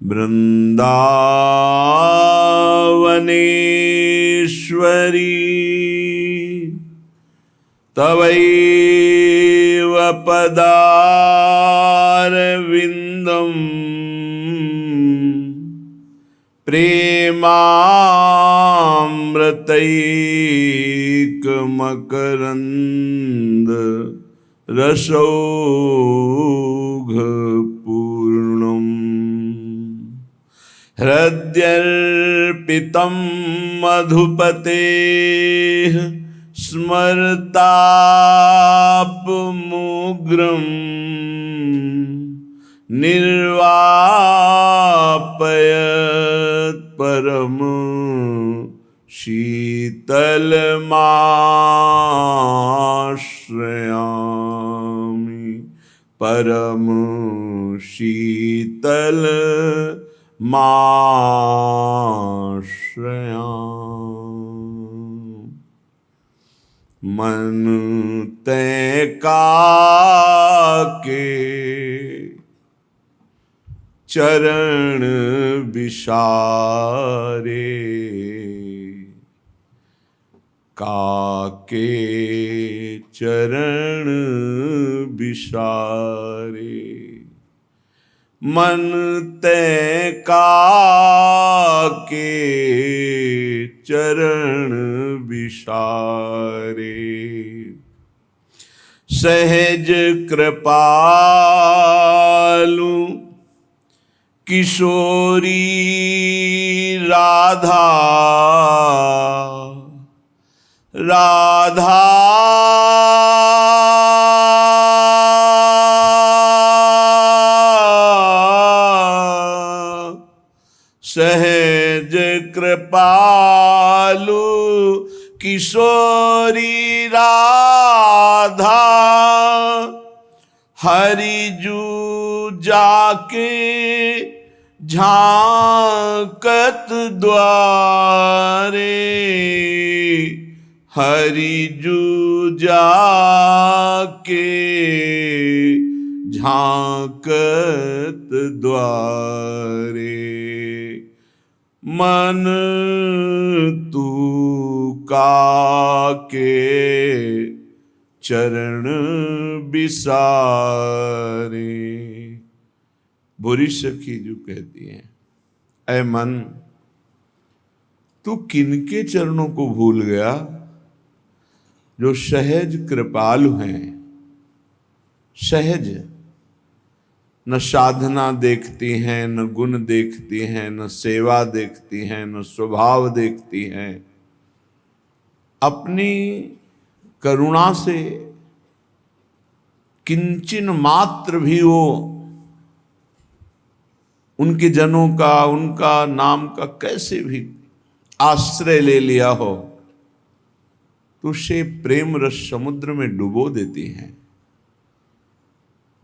वृंदावनेश्वरी तवैव पदारविंदम प्रेमामृतैकमकरंद रसौघपूर्णम् हृद्यर्पितं मधुपतेः स्मरतापमुग्रं निर्वापयत् परम शीतलमाश्रयामि परम शीतलमाश्रयामि। मन तै काके चरण बिसारे, काके चरण बिसारे। मन तै काके चरण बिसारे, सहज कृपालु किशोरी राधा राधा सहज कृपालु किशोरी राधा हरिजू जाके झांकत द्वारे, हरिजू जाके झांकत द्वारे। मन तू काके चरण बिसारे। बुरी सखी जो कहती है, ऐ मन तू किनके चरणों को भूल गया जो सहज कृपालु हैं। सहज, न साधना देखती हैं, न गुण देखती हैं, न सेवा देखती हैं, न स्वभाव देखती हैं। अपनी करुणा से किंचिन मात्र भी वो उनके जनों का, उनका नाम का कैसे भी आश्रय ले लिया हो तो उसे प्रेम रस समुद्र में डुबो देती हैं।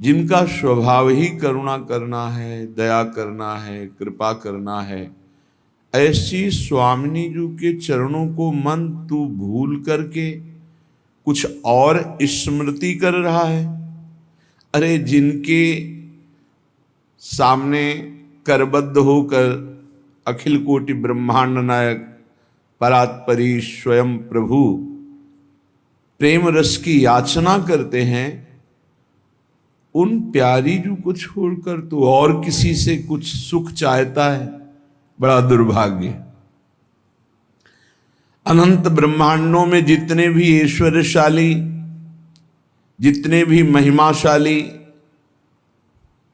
जिनका स्वभाव ही करुणा करना है, दया करना है, कृपा करना है, ऐसी स्वामिनी जी के चरणों को मन तू भूल करके कुछ और स्मृति कर रहा है। अरे जिनके सामने करबद्ध होकर अखिल कोटि ब्रह्मांड नायक परात्परी स्वयं प्रभु प्रेम रस की याचना करते हैं, उन प्यारी जू को छोड़कर तो और किसी से कुछ सुख चाहता है। बड़ा दुर्भाग्य। अनंत ब्रह्मांडों में जितने भी ऐश्वर्यशाली, जितने भी महिमाशाली,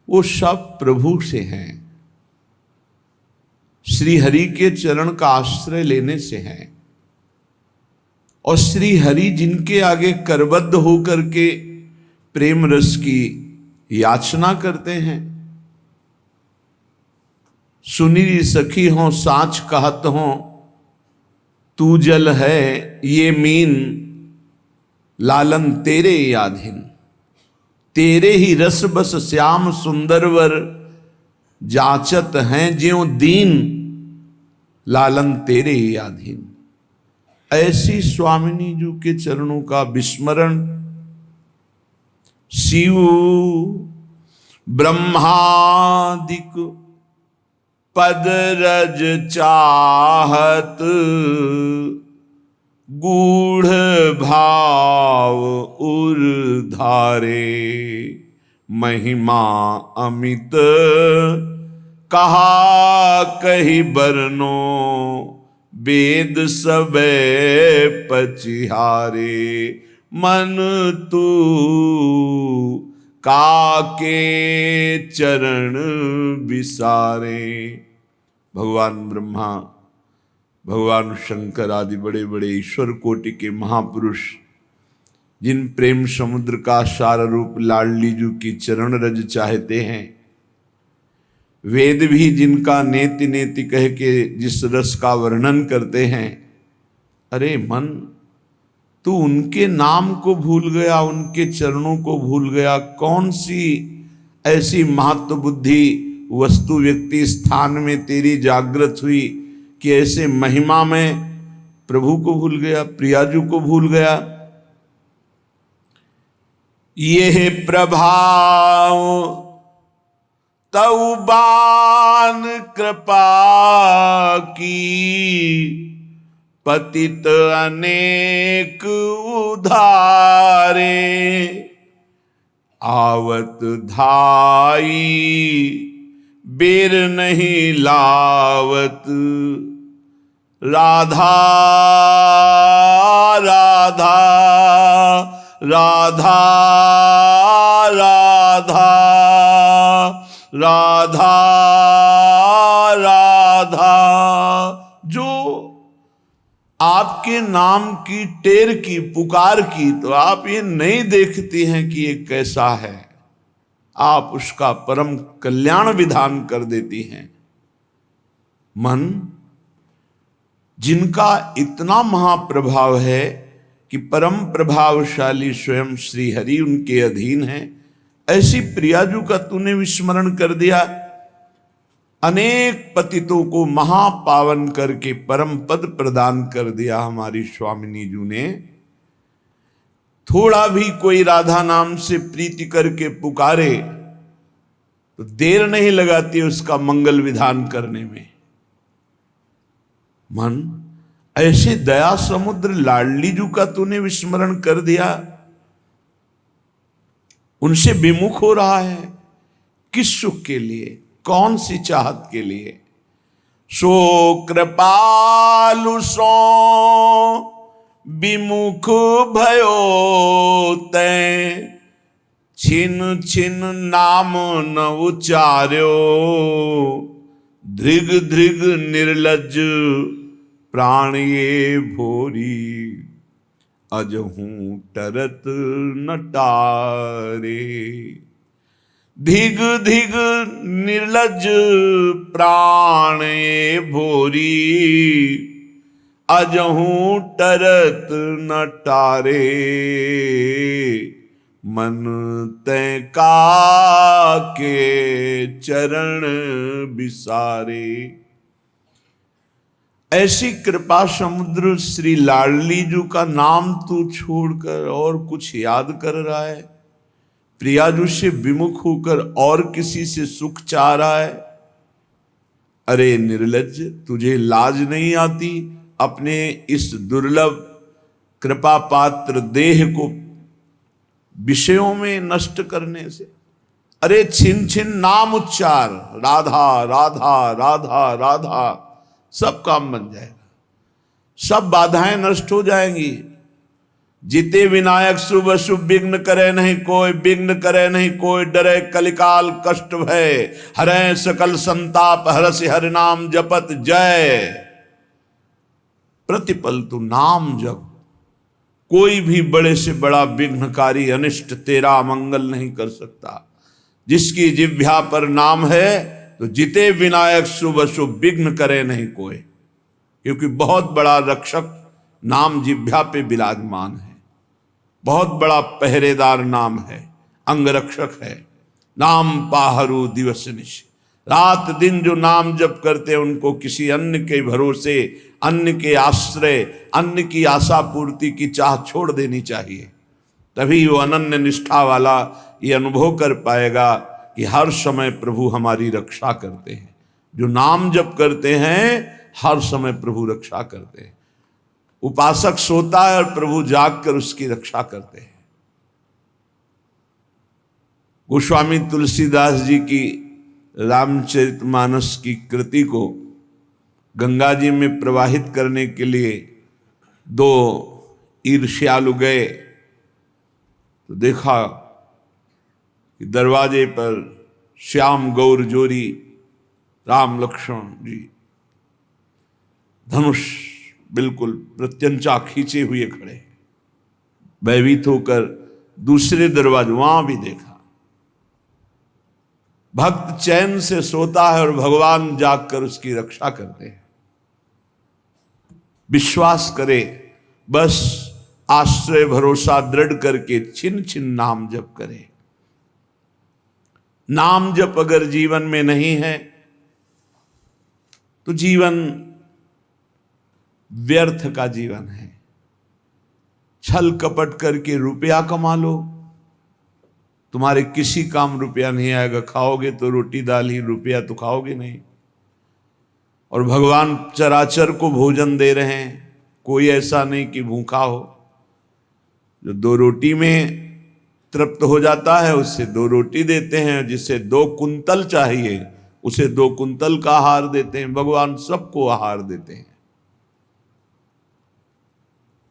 वो सब प्रभु से हैं, श्री हरि के चरण का आश्रय लेने से हैं। और श्री हरि जिनके आगे करबद्ध होकर के प्रेम रस की याचना करते हैं, सुनी सखी हो साच कहत हो, तू जल है ये मीन, लालन तेरे याधीन। तेरे ही रस बस श्याम सुंदरवर, जाचत हैं ज्यों दीन, लालन तेरे ही याधीन। ऐसी स्वामिनी जी के चरणों का विस्मरण शिव ब्रह्मादिक पद रज चाहत गूढ़ भाव उर्धारे, महिमा अमित कहा कही बरनो, वेद सबे पचिहारे। मन तू काके चरण विसारे। भगवान ब्रह्मा, भगवान शंकर आदि बड़े बड़े ईश्वर कोटि के महापुरुष जिन प्रेम समुद्र का सार रूप लाडलीजू की चरण रज चाहते हैं, वेद भी जिनका नेति नेति कह के जिस रस का वर्णन करते हैं, अरे मन तू उनके नाम को भूल गया, उनके चरणों को भूल गया। कौन सी ऐसी महत्व बुद्धि वस्तु व्यक्ति स्थान में तेरी जागृत हुई कि ऐसे महिमा में प्रभु को भूल गया, प्रियाजू को भूल गया। ये प्रभाव तऊ बान कृपा की, पतित अनेक उधारे। आवत धाई बेर नहीं लावत, राधा राधा राधा राधा राधा राधा। जो आपके नाम की टेर की पुकार की तो आप ये नहीं देखती हैं कि ये कैसा है, आप उसका परम कल्याण विधान कर देती हैं। मन जिनका इतना महाप्रभाव है कि परम प्रभावशाली स्वयं श्री हरि उनके अधीन है, ऐसी प्रियाजू का तूने विस्मरण कर दिया। अनेक पतितों को महापावन करके परम पद प्रदान कर दिया हमारी स्वामिनी जू ने। थोड़ा भी कोई राधा नाम से प्रीति करके पुकारे तो देर नहीं लगाती उसका मंगल विधान करने में। मन ऐसे दया समुद्र लाडलीजू का तूने विस्मरण कर दिया, उनसे विमुख हो रहा है। किस सुख के लिए, कौन सी चाहत के लिए? सो कृपालु सो विमुख भयो तै, छिन छिन नाम न उचार्यो, धृग धृग निर्लज प्राण ये भोरी, अजहूं टरत न टारे। धिग धिग निर्लज प्राण ये भोरी, अजहूं टरत न टारे। मन तै का के चरण बिसारे। ऐसी कृपा समुद्र श्री लाडलीजू का नाम तू छोड़कर और कुछ याद कर रहा है, प्रियाजू से विमुख होकर और किसी से सुख चाह रहा है। अरे निर्लज्ज, तुझे लाज नहीं आती अपने इस दुर्लभ कृपा पात्र देह को विषयों में नष्ट करने से? अरे छिन छिन नाम उच्चार, राधा राधा राधा राधा, सब काम बन जाएगा, सब बाधाएं नष्ट हो जाएंगी। जिते विनायक शुभ शुभ विघ्न करे नहीं कोई, विघ्न करे नहीं कोई, डरे कलिकाल कष्ट भय, हरे सकल संताप, हरस हरि नाम जपत जय। प्रतिपल तू नाम जप, कोई भी बड़े से बड़ा विघ्नकारी अनिष्ट तेरा मंगल नहीं कर सकता। जिसकी जिह्वा पर नाम है तो जिते विनायक शुभ शुभ विघ्न करे नहीं कोई, क्योंकि बहुत बड़ा रक्षक नाम जिह्वा पे विराजमान है, बहुत बड़ा पहरेदार नाम है, अंगरक्षक है। नाम पाहरू दिवस निश, रात दिन जो नाम जप करते हैं उनको किसी अन्य के भरोसे, अन्य के आश्रय, अन्य की आशा पूर्ति की चाह छोड़ देनी चाहिए। तभी वो अनन्य निष्ठा वाला ये अनुभव कर पाएगा कि हर समय प्रभु हमारी रक्षा करते हैं। जो नाम जप करते हैं हर समय प्रभु रक्षा करते हैं। उपासक सोता है और प्रभु जाग कर उसकी रक्षा करते हैं। गोस्वामी तुलसीदास जी की रामचरितमानस की कृति को गंगा जी में प्रवाहित करने के लिए दो ईर्ष्यालु गए तो देखा कि दरवाजे पर श्याम गौर जोरी राम लक्ष्मण जी धनुष बिल्कुल प्रत्यंचा खींचे हुए खड़े। भयभीत होकर दूसरे दरवाजे वहां भी देखा। भक्त चैन से सोता है और भगवान जागकर उसकी रक्षा करते हैं। विश्वास करे, बस आश्रय भरोसा दृढ़ करके छिन छिन नाम जप करे। नाम जप अगर जीवन में नहीं है तो जीवन व्यर्थ का जीवन है। छल कपट करके रुपया कमा लो, तुम्हारे किसी काम रुपया नहीं आएगा। खाओगे तो रोटी दाल ही, रुपया तो खाओगे नहीं। और भगवान चराचर को भोजन दे रहे हैं, कोई ऐसा नहीं कि भूखा हो। जो 2 रोटी में तृप्त हो जाता है उससे 2 रोटी देते हैं, जिसे 2 कुंतल चाहिए उसे 2 कुंतल का आहार देते हैं। भगवान सबको आहार देते हैं।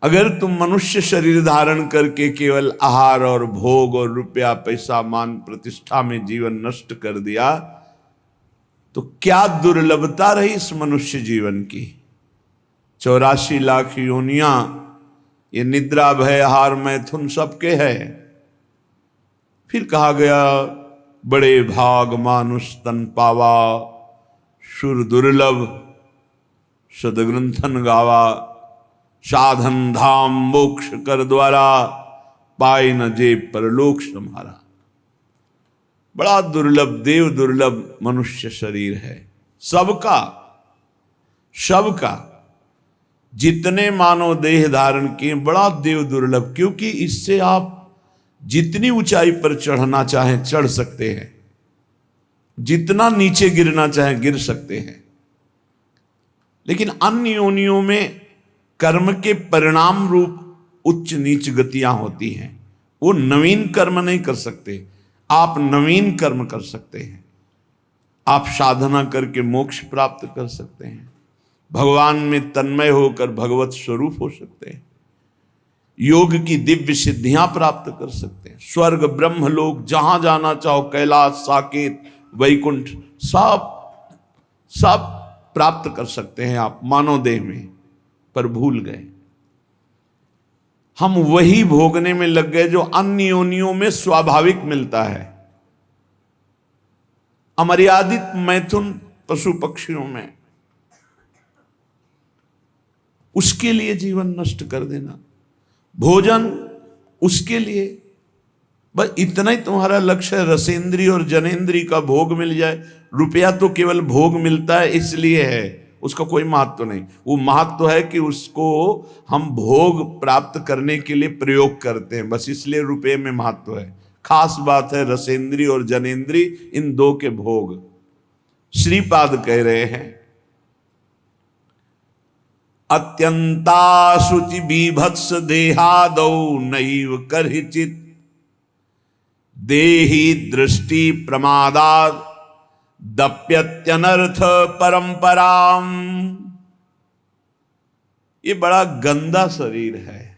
अगर तुम मनुष्य शरीर धारण करके केवल आहार और भोग और रुपया पैसा मान प्रतिष्ठा में जीवन नष्ट कर दिया तो क्या दुर्लभता रही इस मनुष्य जीवन की। 84 लाख योनियां, ये निद्रा भय आहार मैथुन सबके है। फिर कहा गया बड़े भाग मानुष तन पावा, शुर दुर्लभ सदग्रंथन गावा, साधन धाम मोक्ष कर द्वारा, पाए न जे परलोक सम्हारा। बड़ा दुर्लभ, देव दुर्लभ मनुष्य शरीर है। सबका जितने मानव देह धारण किए बड़ा देव दुर्लभ, क्योंकि इससे आप जितनी ऊंचाई पर चढ़ना चाहें चढ़ सकते हैं, जितना नीचे गिरना चाहें गिर सकते हैं। लेकिन अन्य योनियों में कर्म के परिणाम रूप उच्च नीच गतियां होती हैं। वो नवीन कर्म नहीं कर सकते, आप नवीन कर्म कर सकते हैं। आप साधना करके मोक्ष प्राप्त कर सकते हैं, भगवान में तन्मय होकर भगवत स्वरूप हो सकते हैं, योग की दिव्य सिद्धियां प्राप्त कर सकते हैं। स्वर्ग ब्रह्म लोक जहां जाना चाहो, कैलाश साकेत वैकुंठ सब प्राप्त कर सकते हैं आप मानव देह में। पर भूल गए, हम वही भोगने में लग गए जो अन्य योनियों में स्वाभाविक मिलता है। अमर्यादित मैथुन पशु पक्षियों में, उसके लिए जीवन नष्ट कर देना। भोजन उसके लिए, बस इतना ही तुम्हारा लक्ष्य है, रसेंद्री और जनेंद्री का भोग मिल जाए। रुपया तो केवल भोग मिलता है इसलिए है, उसका कोई महत्व नहीं। वो महत्व है कि उसको हम भोग प्राप्त करने के लिए प्रयोग करते हैं, बस इसलिए रुपये में महत्व है। खास बात है रसेंद्री और जनेंद्री, इन 2 के भोग। श्रीपाद कह रहे हैं, अत्यंता शुचि बीभत्स देहादौ नैव करहिचित, देहि दृष्टि प्रमादात् दप्यत्यनर्थ परंपराम। ये बड़ा गंदा शरीर है,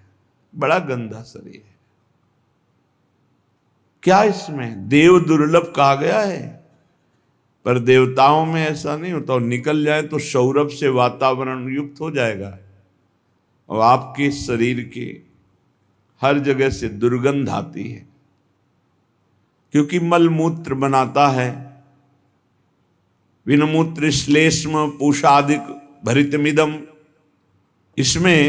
बड़ा गंदा शरीर है। क्या इसमें देव दुर्लभ कहा गया है, पर देवताओं में ऐसा नहीं होता। और निकल जाए तो सौरभ से वातावरण युक्त हो जाएगा और आपके शरीर के हर जगह से दुर्गंध आती है, क्योंकि मल मूत्र बनाता है। विनमूत्र श्लेष्म पूषादिक भरितमिदम, इसमें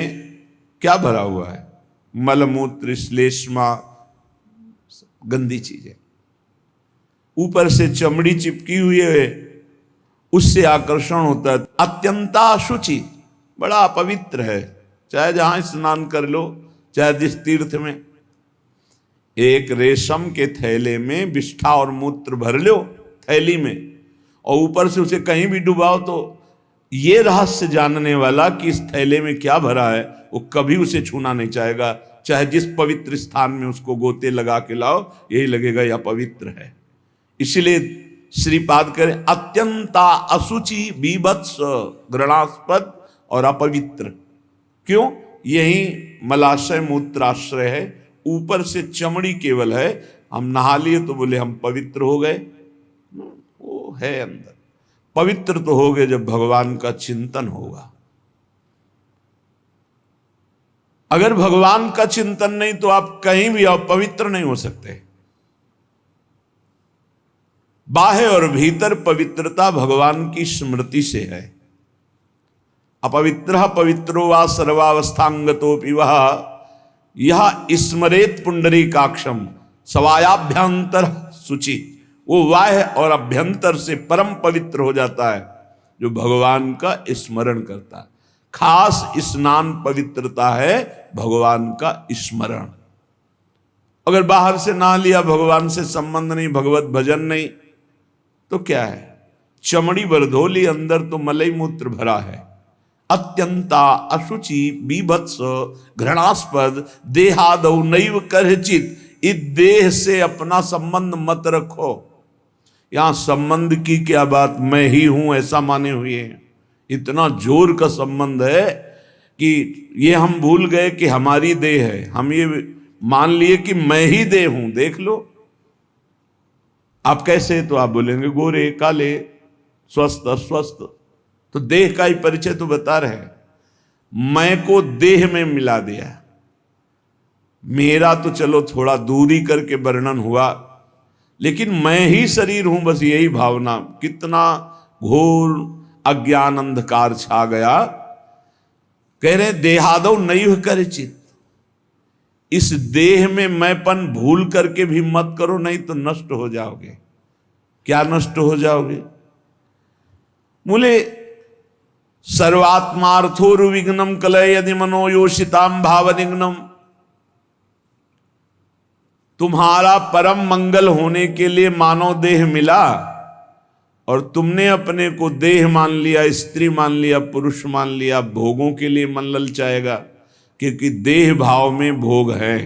क्या भरा हुआ है? मलमूत्र श्लेष्मा, गंदी चीजें। ऊपर से चमड़ी चिपकी हुई है, उससे आकर्षण होता है। अत्यंता शुचि, बड़ा अपवित्र है। चाहे जहां स्नान कर लो, चाहे जिस तीर्थ में, एक रेशम के थैले में विष्ठा और मूत्र भर लो थैली में, और ऊपर से उसे कहीं भी डुबाओ तो ये रहस्य जानने वाला कि इस थैले में क्या भरा है वो कभी उसे छूना नहीं चाहेगा, चाहे जिस पवित्र स्थान में उसको गोते लगा के लाओ, यही लगेगा यह पवित्र है। इसलिए श्रीपाद करें अत्यंता अशुचि बीभत्स घृणास्पद और अपवित्र। क्यों? यही मलाशय मूत्राश्रय है, ऊपर से चमड़ी केवल है। हम नहा लिए तो बोले हम पवित्र हो गए, वो है अंदर। पवित्र तो हो गए जब भगवान का चिंतन होगा। अगर भगवान का चिंतन नहीं तो आप कहीं भी अपवित्र नहीं हो सकते। बाह्य और भीतर पवित्रता भगवान की स्मृति से है। अपवित्र पवित्रो वा सर्वावस्थांगतोपि वह यह स्मरेत पुंडरीकाक्षम सवायाभ्यंतर शुचि। वो बाह्य और अभ्यंतर से परम पवित्र हो जाता है जो भगवान का स्मरण करता है। खास स्नान पवित्रता है भगवान का स्मरण। अगर बाहर से ना लिया, भगवान से संबंध नहीं, भगवत भजन नहीं, तो क्या है? चमड़ी बरधोली, अंदर तो मलई मूत्र भरा है। अत्यंता अशुचि बीभत्स घृणास्पद देहादौ नैव करचित। इस देह से अपना संबंध मत रखो। यहां संबंध की क्या बात, मैं ही हूं ऐसा माने हुए हैं। इतना जोर का संबंध है कि ये हम भूल गए कि हमारी देह है। हम ये मान लिए कि मैं ही देह हूं। देख लो आप कैसे, तो आप बोलेंगे गोरे काले स्वस्थ अस्वस्थ, तो देह का ही परिचय तो बता रहे हैं। मैं को देह में मिला दिया। मेरा तो चलो थोड़ा दूरी करके वर्णन हुआ, लेकिन मैं ही शरीर हूं, बस यही भावना। कितना घोर अज्ञान अंधकार छा गया। कह रहे देहादौ नैव करचित। इस देह में मैंपन भूल करके भी मत करो, नहीं तो नष्ट हो जाओगे। क्या नष्ट हो जाओगे? बोले सर्वात्मार्थोर्विघ्नम कलय यदि मनोयोषिताम भावनिघ्नम। तुम्हारा परम मंगल होने के लिए मानव देह मिला और तुमने अपने को देह मान लिया, स्त्री मान लिया, पुरुष मान लिया। भोगों के लिए मन ललचाएगा, क्योंकि देह भाव में भोग है।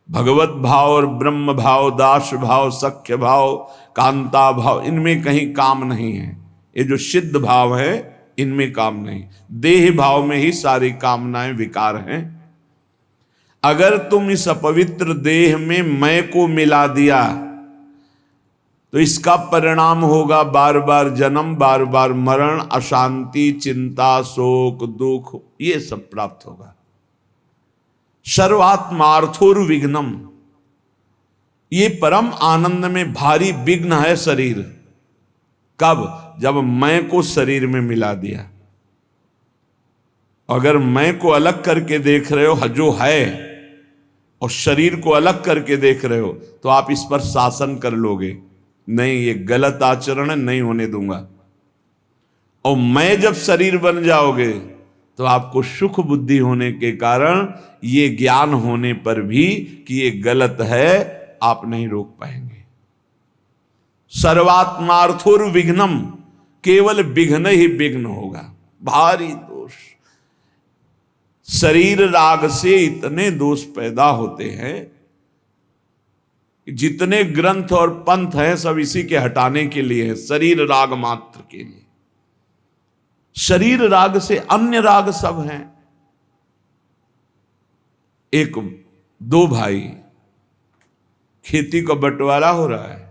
भगवत भाव और ब्रह्म भाव, दास भाव, सख्य भाव, कांता भाव, इनमें कहीं काम नहीं है। ये जो सिद्ध भाव है इनमें काम नहीं। देह भाव में ही सारी कामनाएं विकार हैं। अगर तुम इस अपवित्र देह में मैं को मिला दिया तो इसका परिणाम होगा बार बार जन्म, बार बार मरण, अशांति, चिंता, शोक, दुख, ये सब प्राप्त होगा। सर्वात्मार्थोर्विघ्नम, ये परम आनंद में भारी विघ्न है शरीर। कब? जब मैं को शरीर में मिला दिया। अगर मैं को अलग करके देख रहे हो जो है और शरीर को अलग करके देख रहे हो तो आप इस पर शासन कर लोगे। नहीं, ये गलत आचरण है, नहीं होने दूंगा। और मैं जब शरीर बन जाओगे तो आपको सुख बुद्धि होने के कारण ये ज्ञान होने पर भी कि ये गलत है आप नहीं रोक पाएंगे। सर्वात्मार्थोर्विघ्नम, केवल विघ्न ही विघ्न होगा, भारी दोष। शरीर राग से इतने दोष पैदा होते हैं, जितने ग्रंथ और पंथ हैं सब इसी के हटाने के लिए है, शरीर राग मात्र के लिए। शरीर राग से अन्य राग सब हैं। एक दो भाई, खेती का बंटवारा हो रहा है,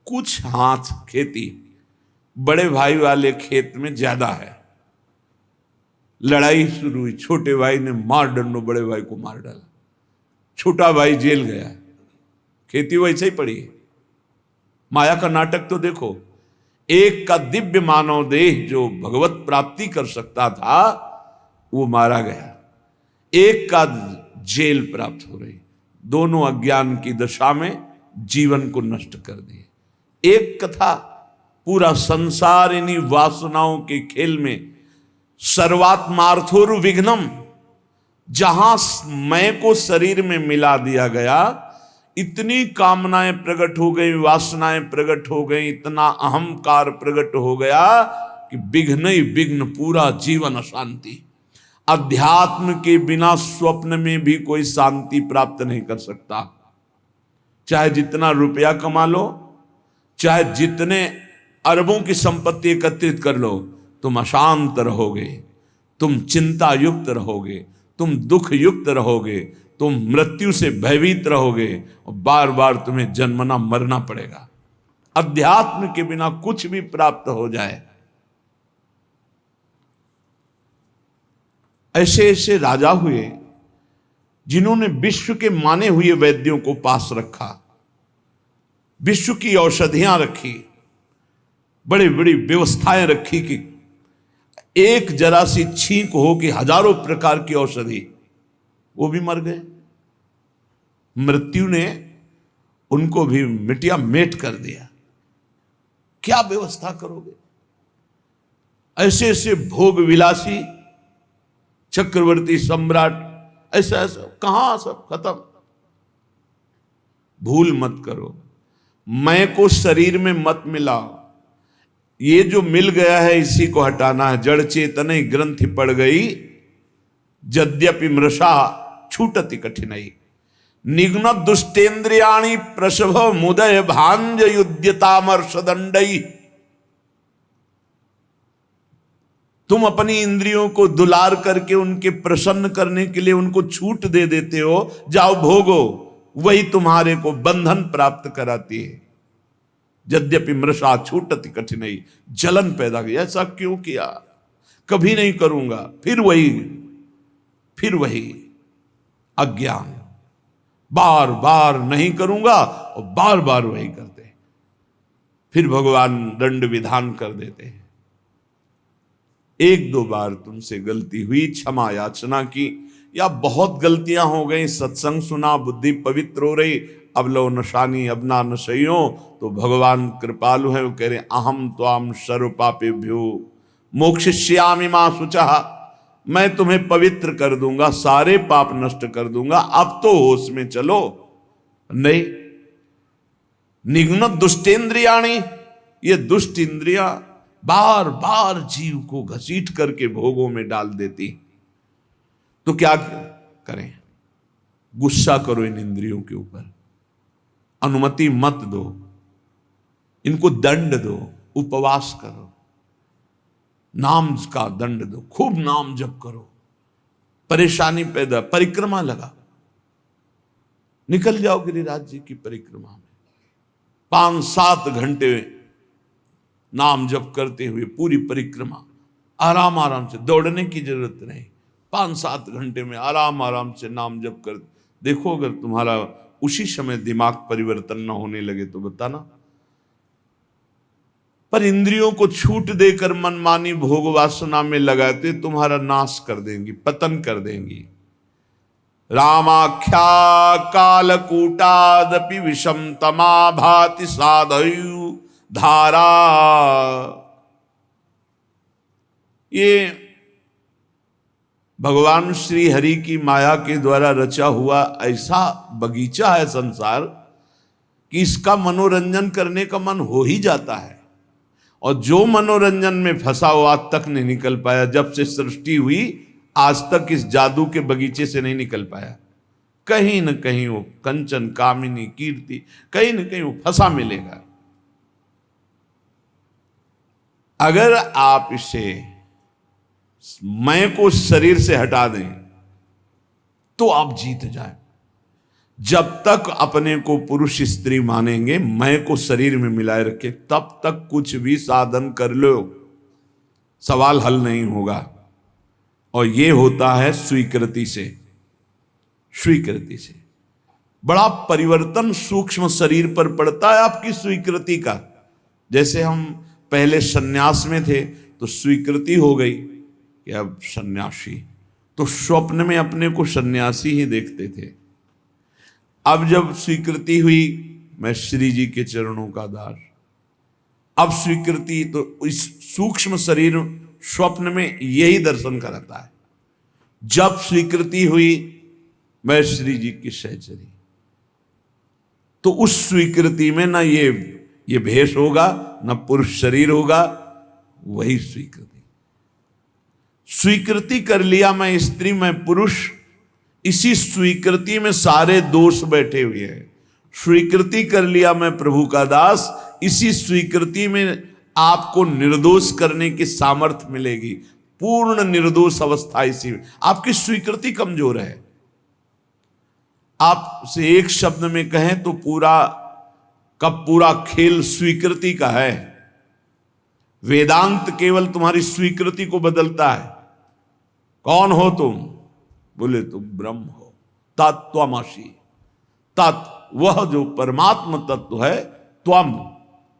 कुछ हाथ खेती बड़े भाई वाले खेत में ज्यादा है। लड़ाई शुरू हुई, छोटे भाई ने मार डंडो बड़े भाई को मार डाला, छोटा भाई जेल गया। खेती वैसे ही पड़ी है। माया का नाटक तो देखो, एक का दिव्य मानव देह जो भगवत प्राप्ति कर सकता था वो मारा गया, एक का जेल प्राप्त हो रही। दोनों अज्ञान की दशा में जीवन को नष्ट कर दिए। एक कथा, पूरा संसार इन्हीं वासनाओं के खेल में। सर्वात्मार्थोर्विघ्नम, जहां मैं को शरीर में मिला दिया गया, इतनी कामनाएं प्रकट हो गई, वासनाएं प्रकट हो गई, इतना अहंकार प्रकट हो गया कि विघ्न ही विघ्न, पूरा जीवन अशांति। अध्यात्म के बिना स्वप्न में भी कोई शांति प्राप्त नहीं कर सकता। चाहे जितना रुपया कमा लो, चाहे जितने अरबों की संपत्ति एकत्रित कर लो, तुम अशांत रहोगे, तुम चिंता युक्त रहोगे, तुम दुख युक्त रहोगे, तुम मृत्यु से भयभीत रहोगे और बार बार तुम्हें जन्मना मरना पड़ेगा। अध्यात्म के बिना कुछ भी प्राप्त हो जाए। ऐसे ऐसे राजा हुए जिन्होंने विश्व के माने हुए वैद्यों को पास रखा, विश्व की औषधियां रखी, बड़ी बड़ी व्यवस्थाएं रखी कि एक जरा सी छींक हो कि हजारों प्रकार की औषधि, वो भी मर गए। मृत्यु ने उनको भी मिटिया मेट कर दिया। क्या व्यवस्था करोगे? ऐसे ऐसे भोग विलासी चक्रवर्ती सम्राट, ऐसा ऐसा कहां सब खत्म। भूल मत करो, मैं को शरीर में मत मिलाओ। ये जो मिल गया है इसी को हटाना है। जड़ चेतन ग्रंथि पड़ गई, यद्यपि मृषा छूटति कठिनाई। निघ्न दुष्टेन्द्रियाणि प्रसभ मुदय भांज युद्यतामर्षदंडई। तुम अपनी इंद्रियों को दुलार करके उनके प्रसन्न करने के लिए उनको छूट दे देते हो, जाओ भोगो, वही तुम्हारे को बंधन प्राप्त कराती है। यद्यपि मृषा छूटति कठिनाई, जलन पैदा की। ऐसा क्यों किया? कभी नहीं करूंगा, फिर वही अज्ञान, बार बार नहीं करूंगा और बार बार वही करते। फिर भगवान दंड विधान कर देते हैं। एक दो बार तुमसे गलती हुई, क्षमा याचना की, या बहुत गलतियां हो गई, सत्संग सुना, बुद्धि पवित्र हो रही, अब लो नशानी अब ना नशइयो, तो भगवान कृपालु है। वो कह रहे अहम त्वाम सर्व पापेभ्यो मोक्षयिष्यामि मा शुचः। मैं तुम्हें पवित्र कर दूंगा, सारे पाप नष्ट कर दूंगा, अब तो होश में चलो। नहीं, निघ्न दुष्टेन्द्रियाणि, ये दुष्ट इंद्रियां बार बार जीव को घसीट करके भोगों में डाल देती। तो क्या करें? गुस्सा करो इन इंद्रियों के ऊपर, अनुमति मत दो, इनको दंड दो, उपवास करो, नाम का दंड दो, खूब नाम जप करो, परेशानी पैदा, परिक्रमा लगा, निकल जाओ गिरिराज जी की परिक्रमा में, 5-7 घंटे नाम जप करते हुए पूरी परिक्रमा, आराम आराम से, दौड़ने की जरूरत नहीं, 5-7 घंटे में आराम आराम से नाम जप कर देखो। अगर तुम्हारा उसी समय दिमाग परिवर्तन न होने लगे तो बताना। पर इंद्रियों को छूट देकर मनमानी भोग वासना में लगाते तुम्हारा नाश कर देंगी, पतन कर देंगी। रामाख्या कालकूटादपि विषम तमा भाति साधयु धारा। ये भगवान श्री हरि की माया के द्वारा रचा हुआ ऐसा बगीचा है संसार कि इसका मनोरंजन करने का मन हो ही जाता है। और जो मनोरंजन में फंसा हुआ आज तक नहीं निकल पाया, जब से सृष्टि हुई आज तक इस जादू के बगीचे से नहीं निकल पाया। कहीं न कहीं वो कंचन, कामिनी, कीर्ति, कहीं न कहीं वो फंसा मिलेगा। अगर आप इसे मैं को शरीर से हटा दें तो आप जीत जाए। जब तक अपने को पुरुष स्त्री मानेंगे, मैं को शरीर में मिलाए रखे, तब तक कुछ भी साधन कर लो, सवाल हल नहीं होगा। और ये होता है स्वीकृति से। स्वीकृति से बड़ा परिवर्तन सूक्ष्म शरीर पर पड़ता है आपकी स्वीकृति का। जैसे हम पहले सन्यास में थे तो स्वीकृति हो गई कि अब सन्यासी, तो स्वप्न में अपने को सन्यासी ही देखते थे। अब जब स्वीकृति हुई, मैं श्री जी के चरणों का दास, अब स्वीकृति, तो इस सूक्ष्म शरीर स्वप्न में यही दर्शन कराता है। जब स्वीकृति हुई, मैं श्री जी की सहचरी, तो उस स्वीकृति में ना ये भेष होगा, ना पुरुष शरीर होगा, वही स्वीकृति। स्वीकृति कर लिया मैं स्त्री मैं पुरुष, इसी स्वीकृति में सारे दोष बैठे हुए हैं। स्वीकृति कर लिया मैं प्रभु का दास, इसी स्वीकृति में आपको निर्दोष करने की सामर्थ्य मिलेगी। पूर्ण निर्दोष अवस्था इसी में। आपकी स्वीकृति कमजोर है। आपसे एक शब्द में कहें तो पूरा खेल स्वीकृति का है। वेदांत केवल तुम्हारी स्वीकृति को बदलता है। कौन हो तुम? बोले तुम ब्रह्म हो, तत्त्वमसि। तत् वह जो परमात्मा तत्व है, त्वम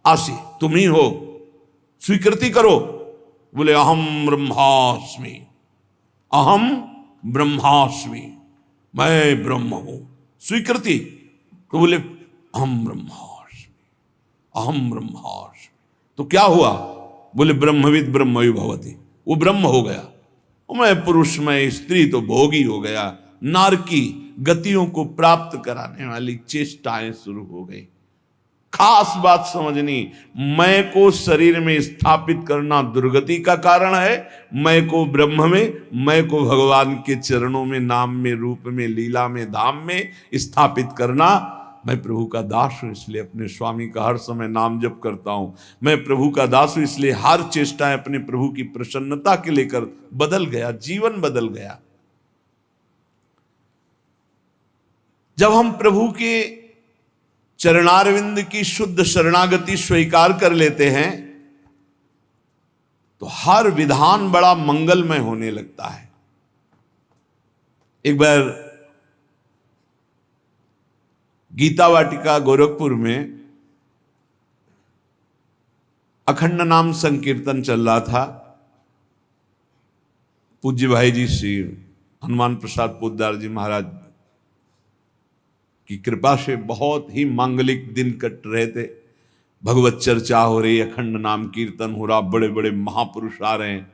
असि तुम ही हो। स्वीकृति करो। बोले अहम ब्रह्मास्मि, अहम ब्रह्मास्मि, मैं ब्रह्म हूं। स्वीकृति तो बोले अहम ब्रह्मास्मि, अहम ब्रह्मास्मि। तो क्या हुआ? बोले ब्रह्मविद ब्रह्मवि भवति, वो ब्रह्म हो गया। मैं पुरुष मैं स्त्री तो भोगी हो गया। नारकी गतियों को प्राप्त कराने वाली चेष्टाएं शुरू हो गई। खास बात समझनी, मैं को शरीर में स्थापित करना दुर्गति का कारण है। मैं को ब्रह्म में, मैं को भगवान के चरणों में, नाम में, रूप में, लीला में, धाम में स्थापित करना। मैं प्रभु का दास हूं, इसलिए अपने स्वामी का हर समय नाम जप करता हूं। मैं प्रभु का दास हूं, इसलिए हर चेष्टाएं अपने प्रभु की प्रसन्नता के लेकर बदल गया, जीवन बदल गया। जब हम प्रभु के चरणारविंद की शुद्ध शरणागति स्वीकार कर लेते हैं तो हर विधान बड़ा मंगलमय होने लगता है। एक बार गीता वाटिका गोरखपुर में अखंड नाम संकीर्तन चल रहा था। पूज्य भाई जी श्री हनुमान प्रसाद पोद्दार जी महाराज की कृपा से बहुत ही मांगलिक दिन कट रहे थे। भगवत चर्चा हो रही, अखंड नाम कीर्तन हो रहा, बड़े बड़े महापुरुष आ रहे हैं।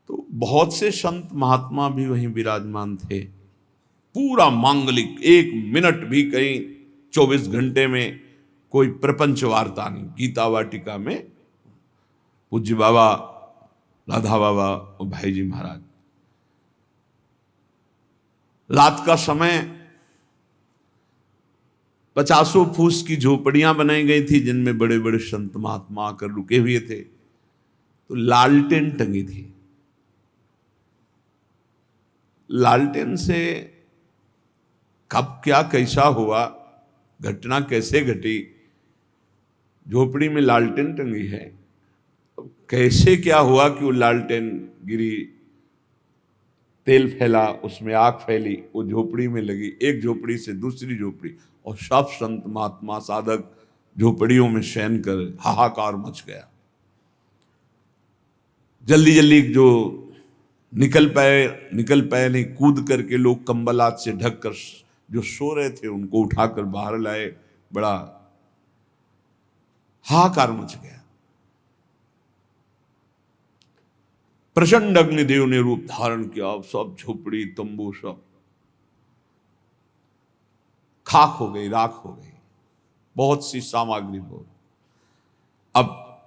तो बहुत से संत महात्मा भी वहीं विराजमान थे। पूरा मांगलिक, एक मिनट भी कहीं 24 घंटे में कोई प्रपंच वार्ता नहीं। गीता वाटिका में पूज्य बाबा, राधा बाबा और भाई जी महाराज। रात का समय 50 फूस की झोपड़ियां बनाई गई थी, जिनमें बड़े बड़े संत महात्मा आकर रुके हुए थे। तो लालटेन टंगी थी। लालटेन से कब क्या कैसा हुआ, घटना कैसे घटी, झोपड़ी में लालटेन टंगी है, कैसे क्या हुआ कि वो लालटेन गिरी, तेल फैला, उसमें आग फैली, वो झोपड़ी में लगी, एक झोपड़ी से दूसरी झोपड़ी, और सब संत महात्मा साधक झोपड़ियों में शयन कर हाहाकार मच गया। जल्दी जल्दी जो निकल पाए नहीं, कूद करके लोग कंबल हाथ से ढक कर जो सो रहे थे उनको उठाकर बाहर लाए। बड़ा हाहाकार मच गया। प्रचंड अग्निदेव ने रूप धारण किया। सब झोपड़ी तंबू सब खाक हो गई, राख हो गई, बहुत सी सामग्री हो। अब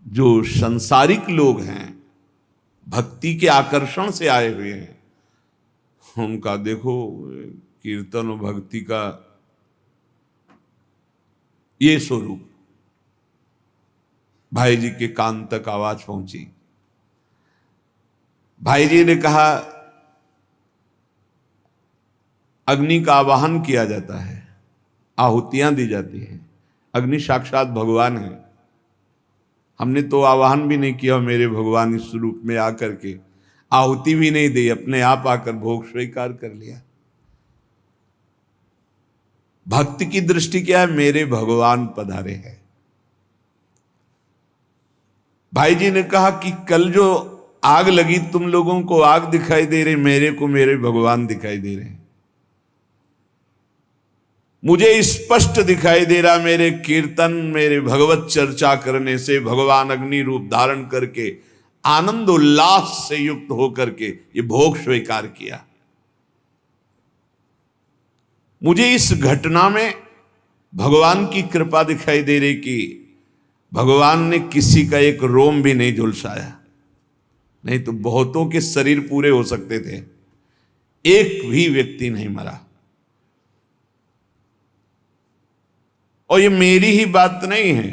जो संसारिक लोग हैं, भक्ति के आकर्षण से आए हुए हैं, उनका देखो कीर्तन और भक्ति का ये स्वरूप। भाई जी के कान तक आवाज पहुंची। भाई जी ने कहा अग्नि का आवाहन किया जाता है, आहुतियां दी जाती हैं। अग्नि साक्षात भगवान है। हमने तो आवाहन भी नहीं किया, मेरे भगवान इस रूप में आकर के आहुति भी नहीं दी, अपने आप आकर भोग स्वीकार कर लिया। भक्ति की दृष्टि क्या है? मेरे भगवान पधारे हैं। भाई जी ने कहा कि कल जो आग लगी, तुम लोगों को आग दिखाई दे रही, मेरे को मेरे भगवान दिखाई दे रहे हैं। मुझे स्पष्ट दिखाई दे रहा, मेरे कीर्तन, मेरे भगवत चर्चा करने से भगवान अग्नि रूप धारण करके आनंद उल्लास से युक्त होकर के ये भोग स्वीकार किया। मुझे इस घटना में भगवान की कृपा दिखाई दे रही कि भगवान ने किसी का एक रोम भी नहीं झुलसाया, नहीं तो बहुतों के शरीर पूरे हो सकते थे, एक भी व्यक्ति नहीं मरा। और ये मेरी ही बात नहीं है,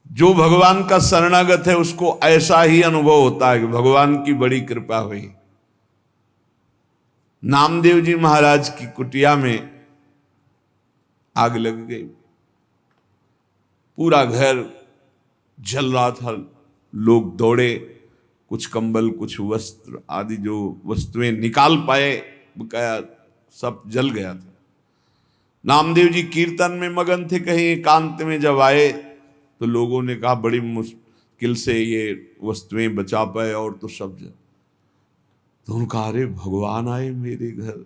जो भगवान का शरणागत है उसको ऐसा ही अनुभव होता है कि भगवान की बड़ी कृपा हुई। नामदेव जी महाराज की कुटिया में आग लग गई, पूरा घर जल रहा था, लोग दौड़े, कुछ कंबल कुछ वस्त्र आदि जो वस्तुएं निकाल पाए बकाया सब जल गया था। नामदेव जी कीर्तन में मगन थे, कहीं एकांत में जब आए तो लोगों ने कहा बड़ी मुश्किल से ये वस्तुएं बचा पाए और तो सब जल। तो उन्होंने कहा अरे भगवान आए मेरे घर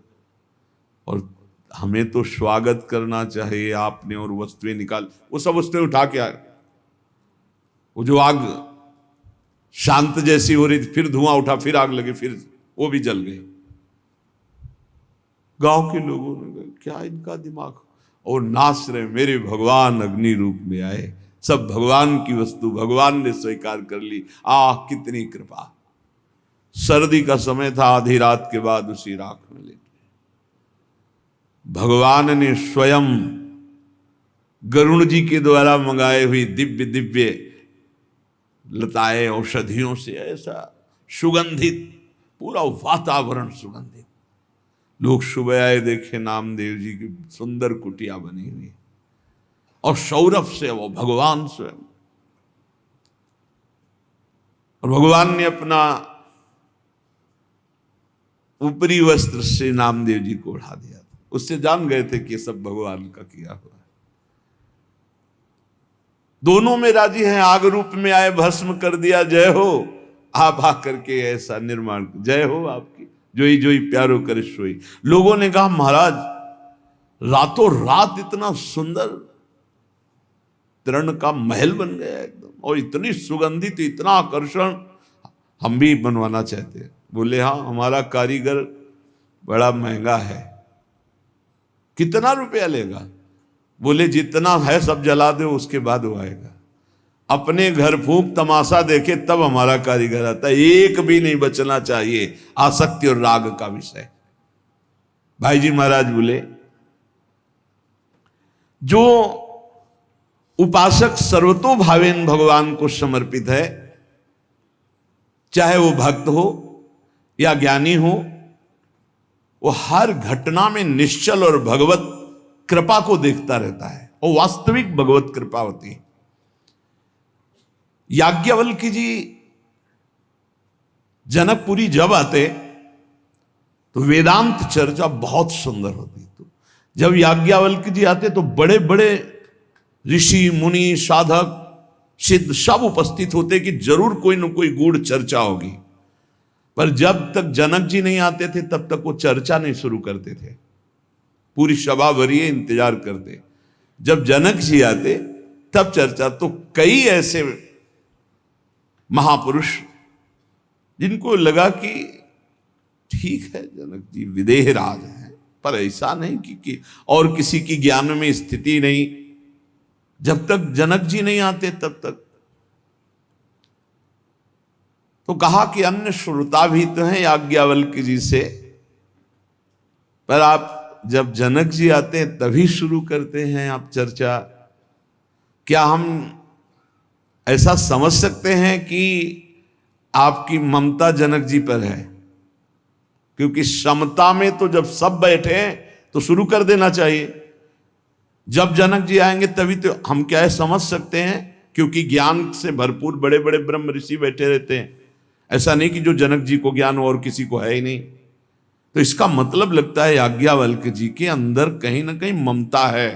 और हमें तो स्वागत करना चाहिए आपने, और वस्तुएं निकाल, वो सब वस्तुएं उठा के आए। वो जो आग शांत जैसी हो रही थी, फिर धुआं उठा, फिर आग लगी, फिर वो भी जल गई। गांव के लोगों ने कहा क्या इनका दिमाग, और नाच रहे मेरे भगवान अग्नि रूप में आए, सब भगवान की वस्तु भगवान ने स्वीकार कर ली। आह कितनी कृपा। सर्दी का समय था, आधी रात के बाद उसी राख में लेटे भगवान ने स्वयं गरुण जी के द्वारा मंगाए हुई दिव्य दिव्य लताएं औषधियों से ऐसा सुगंधित पूरा वातावरण सुगंधित। लोग सुबह आए, देखे नामदेव जी की सुंदर कुटिया बनी हुई और सौरभ से वो भगवान स्वयं, और भगवान ने अपना ऊपरी वस्त्र से नामदेव जी को उड़ा दिया था। उससे जान गए थे कि ये सब भगवान का किया हुआ है। दोनों में राजी हैं, आग रूप में आए, भस्म कर दिया, जय हो। आप आकर के ऐसा निर्माण, जय हो आपकी, जोई जोई प्यारो करे सोई। लोगों ने कहा महाराज रातों रात इतना सुंदर तरण का महल बन गया एकदम, और इतनी सुगंधित, इतना आकर्षण, हम भी बनवाना चाहते हैं। बोले हाँ हमारा कारीगर बड़ा महंगा है। कितना रुपया लेगा? बोले जितना है सब जला दो, उसके बाद वो आएगा। अपने घर फूंक तमाशा देखे तब हमारा कारीगर आता है, एक भी नहीं बचना चाहिए। आसक्ति और राग का विषय। भाई जी महाराज बोले जो उपासक सर्वतोभावेन भगवान को समर्पित है, चाहे वो भक्त हो या ज्ञानी हो, वो हर घटना में निश्चल और भगवत कृपा को देखता रहता है, और वास्तविक भगवत कृपा होती है। याज्ञवल्क्य जी जनकपुरी जब आते तो वेदांत चर्चा बहुत सुंदर होती। तो जब याज्ञवल्क्य जी आते तो बड़े बड़े ऋषि मुनि साधक सिद्ध सब उपस्थित होते कि जरूर कोई न कोई गूढ़ चर्चा होगी। पर जब तक जनक जी नहीं आते थे तब तक वो चर्चा नहीं शुरू करते थे, पूरी सभा भरिए इंतजार करते। जब जनक जी आते तब चर्चा। तो कई ऐसे महापुरुष जिनको लगा कि ठीक है जनक जी विदेह राज हैं, पर ऐसा नहीं कि और किसी की ज्ञान में स्थिति नहीं। जब तक जनक जी नहीं आते तब तक तो कहा कि अन्य श्रोता भी तो हैं याज्ञवल्क्य जी से, पर आप जब जनक जी आते हैं तभी शुरू करते हैं आप चर्चा। क्या हम ऐसा समझ सकते हैं कि आपकी ममता जनक जी पर है? क्योंकि समता में तो जब सब बैठे हैं तो शुरू कर देना चाहिए। जब जनक जी आएंगे तभी तो हम क्या है समझ सकते हैं, क्योंकि ज्ञान से भरपूर बड़े बड़े ब्रह्म ऋषि बैठे रहते हैं। ऐसा नहीं कि जो जनक जी को ज्ञान और किसी को है ही नहीं। तो इसका मतलब लगता है याज्ञवल्क्य जी के अंदर कहीं ना कहीं ममता है,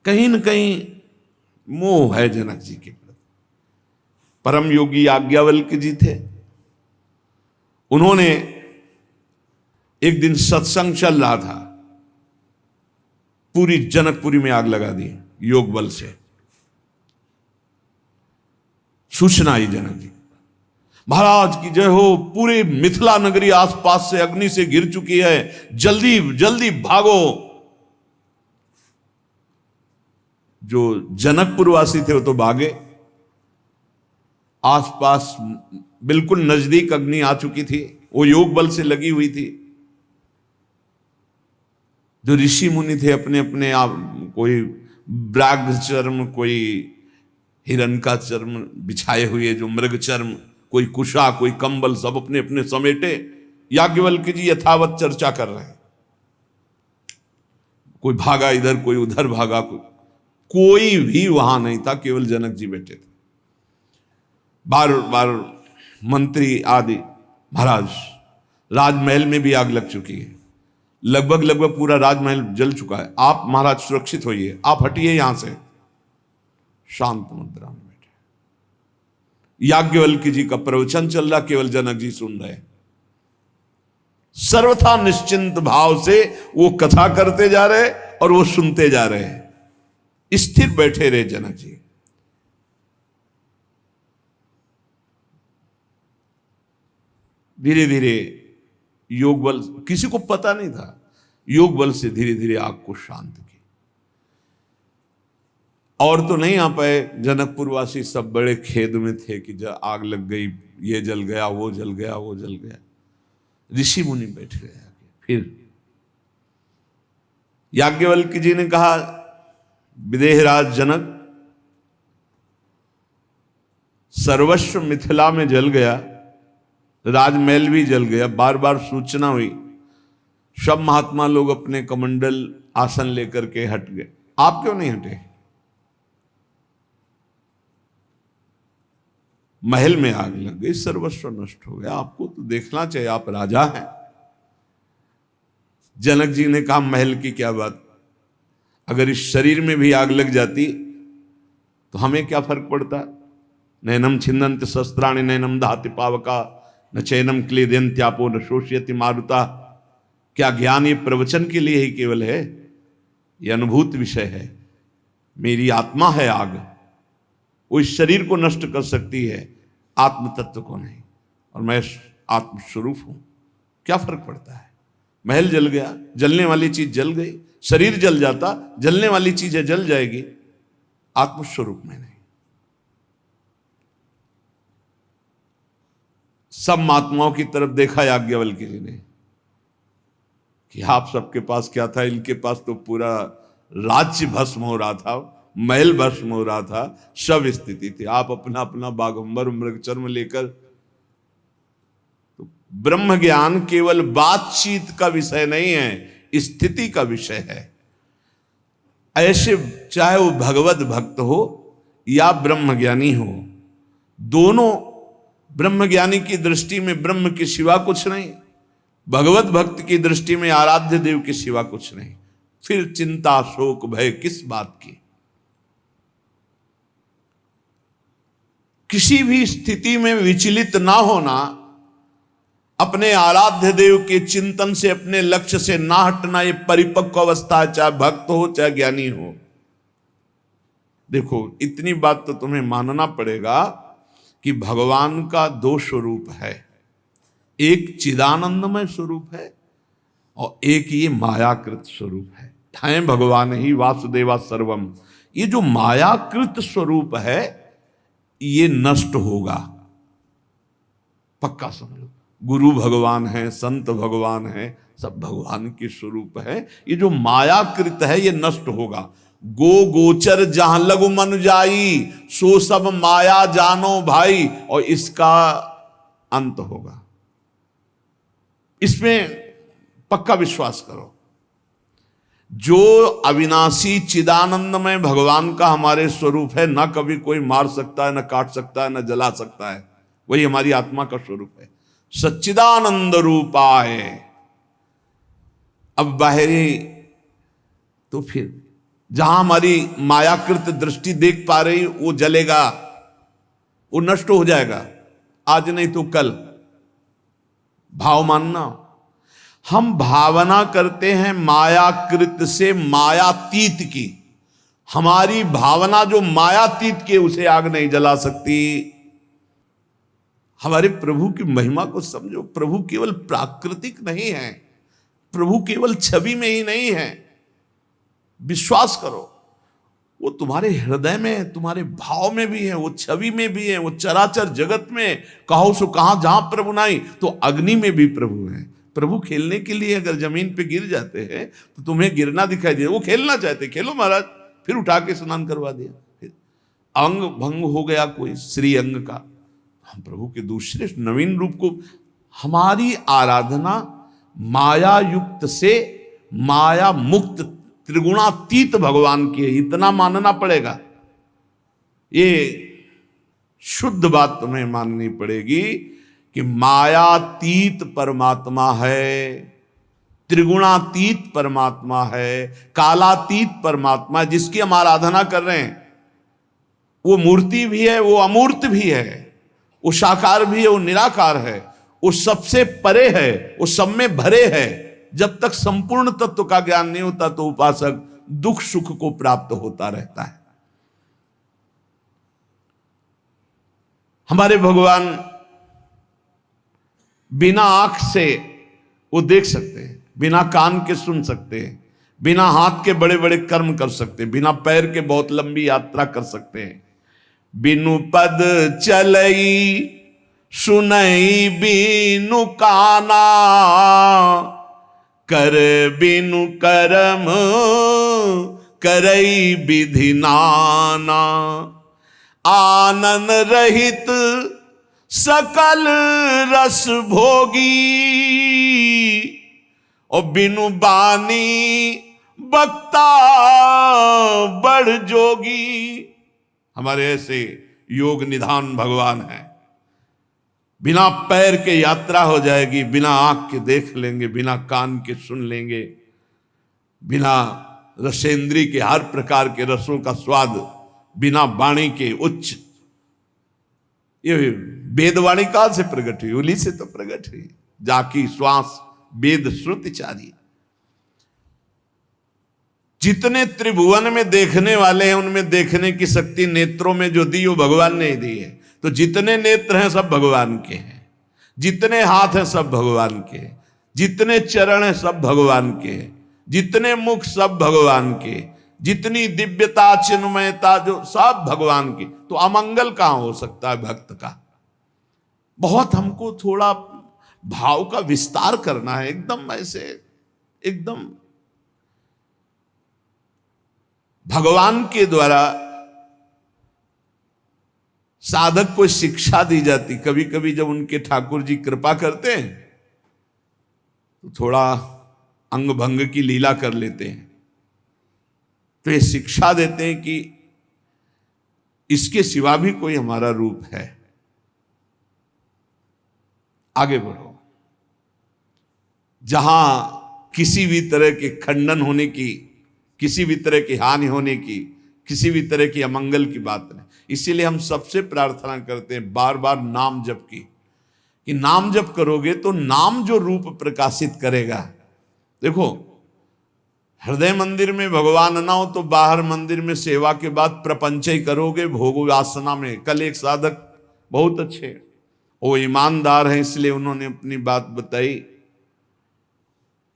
कहीं ना कहीं मोह है जनक जी के प्रति। परम योगी याज्ञवल्क्य जी थे। उन्होंने एक दिन सत्संग चल रहा था, पूरी जनकपुरी में आग लगा दी योग बल से। सूचना आई जनक जी महाराज की जय हो, पूरे मिथिला नगरी आसपास से अग्नि से घिर चुकी है, जल्दी जल्दी भागो। जो जनकपुरवासी थे वो तो भागे, आसपास बिल्कुल नजदीक अग्नि आ चुकी थी, वो योग बल से लगी हुई थी। जो ऋषि मुनि थे अपने अपने आप, कोई व्याघ्र चर्म, कोई हिरण का चर्म बिछाए हुए, जो मृग चर्म, कोई कुशा, कोई कंबल, सब अपने अपने समेटे याज्ञवल्क्य जी यथावत चर्चा कर रहे हैं। कोई भागा इधर, कोई उधर भागा, कोई भी वहां नहीं था, केवल जनक जी बैठे थे। बार बार मंत्री आदि, महाराज राजमहल में भी आग लग चुकी है, लगभग लगभग पूरा राजमहल जल चुका है, आप महाराज सुरक्षित होइए, आप हटिए यहां से। शांत मुद्रा में बैठे, याज्ञवल्क्य जी का प्रवचन चल रहा, केवल जनक जी सुन रहे। सर्वथा निश्चिंत भाव से वो कथा करते जा रहे और वो सुनते जा रहे, स्थिर बैठे रहे जनक जी। धीरे धीरे योग बल, किसी को पता नहीं था, योग बल से धीरे धीरे आग को शांत की। और तो नहीं आ पाए, जनकपुरवासी सब बड़े खेद में थे कि जब आग लग गई, ये जल गया, वो जल गया, वो जल गया। ऋषि मुनि बैठ गए आगे। फिर याज्ञवल्क्य जी ने कहा, विदेहराज जनक, सर्वस्व मिथिला में जल गया, राजमहल भी जल गया, बार बार सूचना हुई, सब महात्मा लोग अपने कमंडल आसन लेकर के हट गए, आप क्यों नहीं हटे? महल में आग लग गई, सर्वस्व नष्ट हो गया, आपको तो देखना चाहिए, आप राजा हैं। जनक जी ने कहा, महल की क्या बात, अगर इस शरीर में भी आग लग जाती तो हमें क्या फर्क पड़ता? नैनम छिन्दन्त शस्त्राणि नैनम दहति पावका न चैनम क्लेदयन्त्यापो न शोषयति मारुता। क्या ज्ञान ये प्रवचन के लिए ही केवल है? ये अनुभूत विषय है। मेरी आत्मा है आग, वो इस शरीर को नष्ट कर सकती है, आत्म तत्व को नहीं, और मैं आत्मस्वरूप हूं, क्या फर्क पड़ता है? महल जल गया, जलने वाली चीज जल गई, शरीर जल जाता, जलने वाली चीजें जल जाएगी, आत्मस्वरूप में नहीं। सब महात्माओं की तरफ देखा याज्ञवल्क्य जी ने कि आप सबके पास क्या था, इनके पास तो पूरा राज्य भस्म हो रहा था, महल भस्म हो रहा था, सब स्थिति थी, आप अपना अपना बागंबर मृगचर्म लेकर। तो ब्रह्म ज्ञान केवल बातचीत का विषय नहीं है, स्थिति का विषय है। ऐसे चाहे वो भगवत भक्त हो या ब्रह्म ज्ञानी हो, दोनों ब्रह्म ज्ञानी की दृष्टि में ब्रह्म के सिवा कुछ नहीं, भगवत भक्त की दृष्टि में आराध्य देव के सिवा कुछ नहीं, फिर चिंता शोक भय किस बात की? किसी भी स्थिति में विचलित ना होना, अपने आराध्य देव के चिंतन से, अपने लक्ष्य से ना हटना, ये परिपक्व अवस्था है, चाहे भक्त हो चाहे ज्ञानी हो। देखो, इतनी बात तो तुम्हें मानना पड़ेगा कि भगवान का दो स्वरूप है, एक चिदानंदमय स्वरूप है और एक ये मायाकृत स्वरूप है। हैं भगवान ही वासुदेवा सर्वम। ये जो मायाकृत स्वरूप है ये नष्ट होगा, पक्का समझो। गुरु भगवान है, संत भगवान है, सब भगवान के स्वरूप है। ये जो मायाकृत है ये नष्ट होगा। गो गोचर जहां लगु मन जाई, सो सब माया जानो भाई, और इसका अंत होगा। इसमें पक्का विश्वास करो। जो अविनाशी चिदानंदमय भगवान का हमारे स्वरूप है, ना कभी कोई मार सकता है, ना काट सकता है, ना जला सकता है, वही हमारी आत्मा का स्वरूप है। सच्चिदानंद रूपाय। अब बाहरी तो फिर जहां हमारी मायाकृत दृष्टि देख पा रही वो जलेगा, वो नष्ट हो जाएगा, आज नहीं तो कल। भाव मानना, हम भावना करते हैं मायाकृत से मायातीत की। हमारी भावना जो मायातीत की, उसे आग नहीं जला सकती। हमारे प्रभु की महिमा को समझो। प्रभु केवल प्राकृतिक नहीं है, प्रभु केवल छवि में ही नहीं है, विश्वास करो। वो तुम्हारे हृदय में, तुम्हारे भाव में भी है, वो छवि में भी है, वो चराचर जगत में कहो सो कहां, जहां प्रभु नहीं तो अग्नि में भी प्रभु है। प्रभु खेलने के लिए अगर जमीन पे गिर जाते हैं तो तुम्हें गिरना दिखाई दे, वो खेलना चाहते, खेलो महाराज, फिर उठा के स्नान करवा दिया। फिर अंग भंग हो गया कोई श्री अंग का, हम प्रभु के दूसरे नवीन रूप को, हमारी आराधना माया युक्त से माया मुक्त त्रिगुणातीत भगवान की है, इतना मानना पड़ेगा। ये शुद्ध बात तुम्हें माननी पड़ेगी कि मायातीत परमात्मा है, त्रिगुणातीत परमात्मा है, कालातीत परमात्मा है, जिसकी हम आराधना कर रहे हैं। वो मूर्ति भी है, वो अमूर्त भी है, वो साकार भी है, वो निराकार है, वो सबसे परे है, वो सब में भरे है। जब तक संपूर्ण तत्व का ज्ञान नहीं होता तो उपासक दुख सुख को प्राप्त होता रहता है। हमारे भगवान बिना आंख से वो देख सकते हैं, बिना कान के सुन सकते हैं, बिना हाथ के बड़े बड़े कर्म कर सकते हैं, बिना पैर के बहुत लंबी यात्रा कर सकते हैं। बिनु पद चलई सुनई बिनु काना, कर बिनु करम करई विधि नाना। आनंद रहित सकल रस भोगी, और बिनु बानी बक्ता बड़ जोगी। हमारे ऐसे योग निधान भगवान है। बिना पैर के यात्रा हो जाएगी, बिना आंख के देख लेंगे, बिना कान के सुन लेंगे, बिना रसेंद्री के हर प्रकार के रसों का स्वाद, बिना वाणी के उच्च। ये वेदवाणी काल से प्रकट हुई, उली से तो प्रकट हुई। जाकी श्वास वेद श्रुति चारी। जितने त्रिभुवन में देखने वाले हैं उनमें देखने की शक्ति नेत्रों में जो दी वो भगवान ने दी है। तो जितने नेत्र हैं सब भगवान के हैं, जितने हाथ हैं सब भगवान के, जितने चरण हैं सब भगवान के, जितने मुख सब भगवान के, जितनी दिव्यता चिन्मयता जो सब भगवान की। तो अमंगल कहां हो सकता है भक्त का? बहुत हमको थोड़ा भाव का विस्तार करना है, एकदम ऐसे एकदम भगवान के द्वारा साधक को शिक्षा दी जाती। कभी कभी जब उनके ठाकुर जी कृपा करते हैं तो थोड़ा अंग भंग की लीला कर लेते हैं, तो ये शिक्षा देते हैं कि इसके सिवा भी कोई हमारा रूप है, आगे बढ़ो। जहां किसी भी तरह के खंडन होने की, किसी भी तरह की हानि होने की, किसी भी तरह की अमंगल की बात नहीं। इसीलिए हम सबसे प्रार्थना करते हैं बार बार नाम जप की, कि नाम जप करोगे तो नाम जो रूप प्रकाशित करेगा। देखो, हृदय मंदिर में भगवान ना हो तो बाहर मंदिर में सेवा के बाद प्रपंच ही करोगे भोग वासना में। कल एक साधक बहुत अच्छे, वो ईमानदार हैं, इसलिए उन्होंने अपनी बात बताई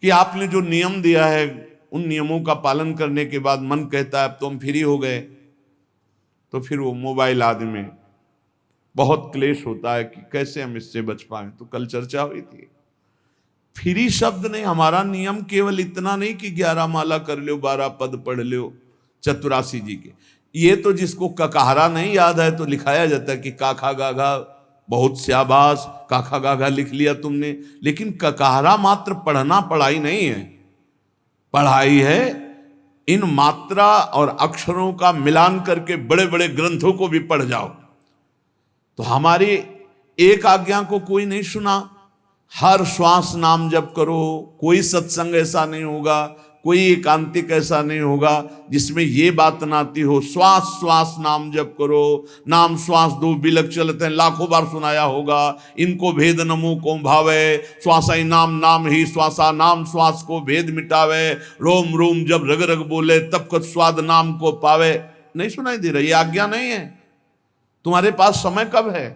कि आपने जो नियम दिया है उन नियमों का पालन करने के बाद मन कहता है अब तो हम फ्री हो गए, तो फिर वो मोबाइल आदि में बहुत क्लेश होता है कि कैसे हम इससे बच पाए। तो कल चर्चा हुई थी, फ्री शब्द नहीं, हमारा नियम केवल इतना नहीं कि 11 माला कर लो, 12 पद पढ़ लो चतुरासी जी के। ये तो जिसको ककाहरा नहीं याद है तो लिखाया जाता है कि काखा गाघा, बहुत स्याबास, काखा गाघा लिख लिया तुमने। लेकिन ककाहरा मात्र पढ़ना पढ़ाई नहीं है, पढ़ाई है इन मात्रा और अक्षरों का मिलान करके बड़े बड़े ग्रंथों को भी पढ़ जाओ। तो हमारी एक आज्ञा को कोई नहीं सुना, हर श्वास नाम जप करो। कोई सत्संग ऐसा नहीं होगा, कोई एकांतिक ऐसा नहीं होगा जिसमें ये बात ना आती हो, श्वास श्वास नाम जप करो। नाम श्वास दो बिलक चलते हैं, लाखों बार सुनाया होगा। इनको भेद नमो को भावे, श्वासा नाम नाम ही श्वासा, नाम श्वास को भेद मिटावे। रोम रोम जब रग रग बोले तब कद स्वाद नाम को पावे। नहीं सुनाई दे रहा? ये आज्ञा नहीं है। तुम्हारे पास समय कब है?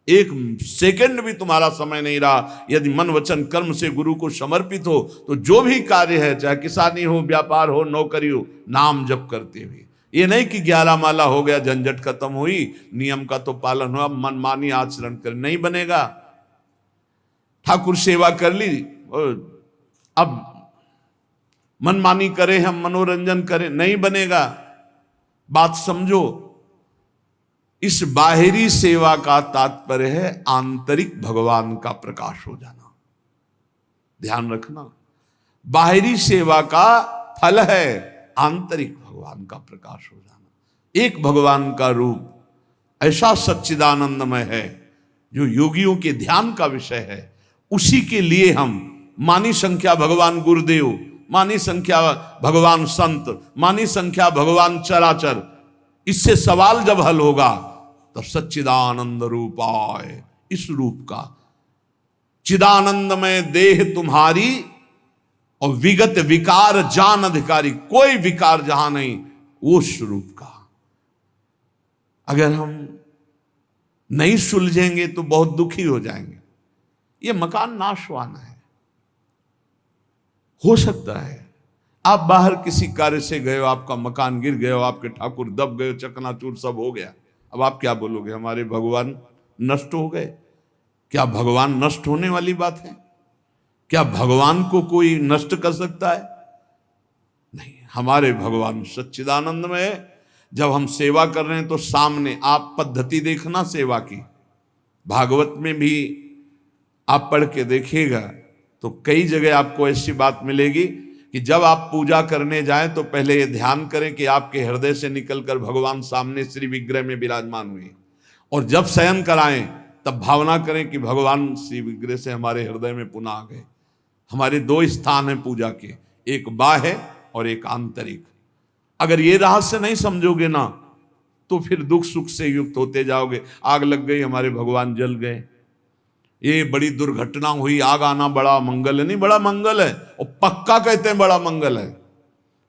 एक सेकंड भी तुम्हारा समय नहीं रहा। यदि मन वचन कर्म से गुरु को समर्पित हो तो जो भी कार्य है, चाहे किसानी हो, व्यापार हो, नौकरी हो, नाम जप करते हुए। ये नहीं कि 11 माला हो गया, झंझट खत्म हुई, नियम का तो पालन हुआ, मनमानी आचरण कर, नहीं बनेगा। ठाकुर सेवा कर ली, अब मनमानी करें, हम मनोरंजन करें, नहीं बनेगा। बात समझो। इस बाहरी सेवा का तात्पर्य है आंतरिक भगवान का प्रकाश हो जाना। ध्यान रखना, बाहरी सेवा का फल है आंतरिक भगवान का प्रकाश हो जाना। एक भगवान का रूप ऐसा सच्चिदानंदमय है जो योगियों के ध्यान का विषय है। उसी के लिए हम मानी संख्या भगवान गुरुदेव, मानी संख्या भगवान संत, मानी संख्या भगवान चराचर, इससे सवाल जब हल होगा तो सच्चिदानंद रूपाय, इस रूप का चिदानंदमय देह तुम्हारी और विगत विकार जान अधिकारी, कोई विकार जहां नहीं, वो स्वरूप का। अगर हम नहीं सुलझेंगे तो बहुत दुखी हो जाएंगे। ये मकान नाशवान है। हो सकता है आप बाहर किसी कार्य से गए हो, आपका मकान गिर गए हो, आपके ठाकुर दब गए, चकनाचूर सब हो गया। अब आप क्या बोलोगे, हमारे भगवान नष्ट हो गए? क्या भगवान नष्ट होने वाली बात है? क्या भगवान को कोई नष्ट कर सकता है? नहीं, हमारे भगवान सच्चिदानंद में है। जब हम सेवा कर रहे हैं तो सामने आप पद्धति देखना सेवा की। भागवत में भी आप पढ़ के देखिएगा तो कई जगह आपको ऐसी बात मिलेगी कि जब आप पूजा करने जाएं तो पहले ये ध्यान करें कि आपके हृदय से निकलकर भगवान सामने श्री विग्रह में विराजमान हुए, और जब शयन कराएं तब भावना करें कि भगवान श्री विग्रह से हमारे हृदय में पुनः आ गए। हमारे दो स्थान हैं पूजा के, एक बाह्य और एक आंतरिक। अगर ये रहस्य नहीं समझोगे ना तो फिर दुख सुख से युक्त होते जाओगे। आग लग गई, हमारे भगवान जल गए, ये बड़ी दुर्घटना हुई, आग आना बड़ा मंगल है। नहीं, बड़ा मंगल है, और पक्का कहते हैं बड़ा मंगल है,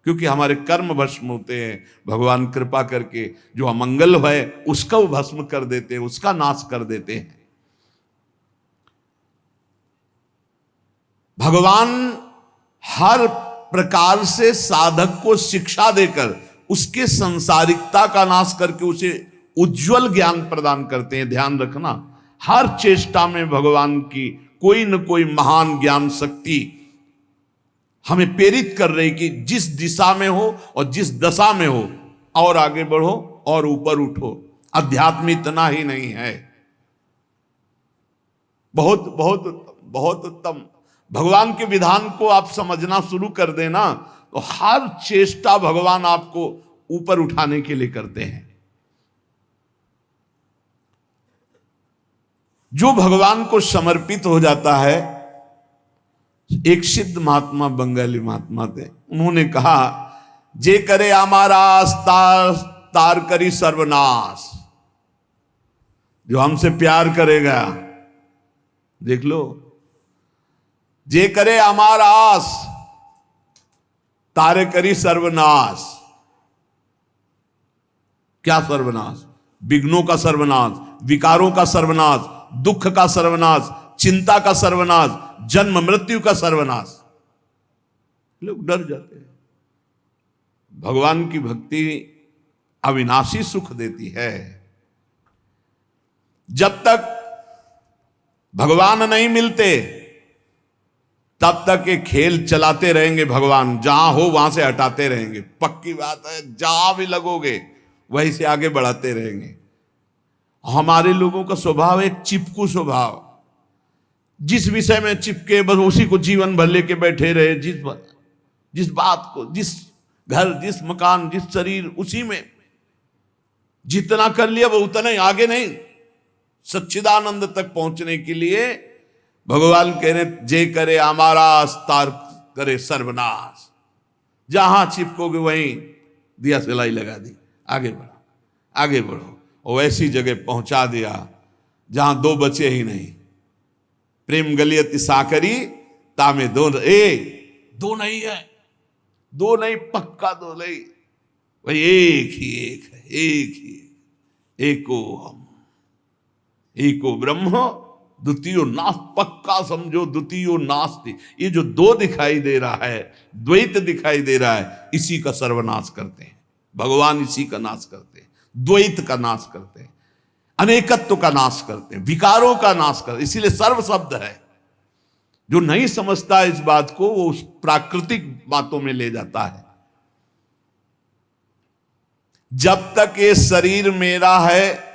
क्योंकि हमारे कर्म भस्म होते हैं। भगवान कृपा करके जो अमंगल है उसका वो भस्म कर देते हैं, उसका नाश कर देते हैं। भगवान हर प्रकार से साधक को शिक्षा देकर उसके संसारिकता का नाश करके उसे उज्जवल ज्ञान प्रदान करते हैं। ध्यान रखना, हर चेष्टा में भगवान की कोई न कोई महान ज्ञान शक्ति हमें प्रेरित कर रही कि जिस दिशा में हो और जिस दशा में हो, और आगे बढ़ो और ऊपर उठो। अध्यात्म इतना ही नहीं है, बहुत बहुत बहुत उत्तम। भगवान के विधान को आप समझना शुरू कर देना तो हर चेष्टा भगवान आपको ऊपर उठाने के लिए करते हैं। जो भगवान को समर्पित हो जाता है, एक सिद्ध महात्मा, बंगाली महात्मा थे, उन्होंने कहा, जे करे हमारा तार करी सर्वनाश। जो हमसे प्यार करेगा, देख लो, जे करे हमारा आस तारे करी सर्वनाश। क्या सर्वनाश? विघ्नों का सर्वनाश, विकारों का सर्वनाश, दुख का सर्वनाश, चिंता का सर्वनाश, जन्म मृत्यु का सर्वनाश। लोग डर जाते हैं। भगवान की भक्ति अविनाशी सुख देती है। जब तक भगवान नहीं मिलते तब तक ये खेल चलाते रहेंगे। भगवान जहां हो वहां से हटाते रहेंगे, पक्की बात है। जहां भी लगोगे वहीं से आगे बढ़ाते रहेंगे। हमारे लोगों का स्वभाव एक चिपकू स्वभाव, जिस विषय में चिपके बस उसी को जीवन भर लेके बैठे रहे। जिस बात को, जिस घर, जिस मकान, जिस शरीर, उसी में जितना कर लिया वो उतना ही, आगे नहीं। सच्चिदानंद तक पहुंचने के लिए भगवान कह रहे, जे करे हमारा तार करे सर्वनाश। जहां चिपकोगे वहीं दिया सिलाई लगा दी, आगे बढ़ो, आगे बढ़ो, और ऐसी जगह पहुंचा दिया जहां दो बचे ही नहीं। प्रेम गलियत साकरी तामे दो, दो नहीं है, दो नहीं, पक्का दो नहीं, भाई एक ही एक है, एक ही, एको हम, एको ब्रह्म द्वितीयो नास। पक्का समझो, द्वितीयो नास्ति। ये जो दो दिखाई दे रहा है, द्वैत दिखाई दे रहा है, इसी का सर्वनाश करते हैं। भगवान इसी का नाश करते हैं, द्वैत का नाश करते हैं, अनेकत्व का नाश करते हैं, विकारों का नाश करते हैं। इसीलिए सर्व शब्द है। जो नहीं समझता इस बात को वो उस प्राकृतिक बातों में ले जाता है। जब तक ये शरीर मेरा है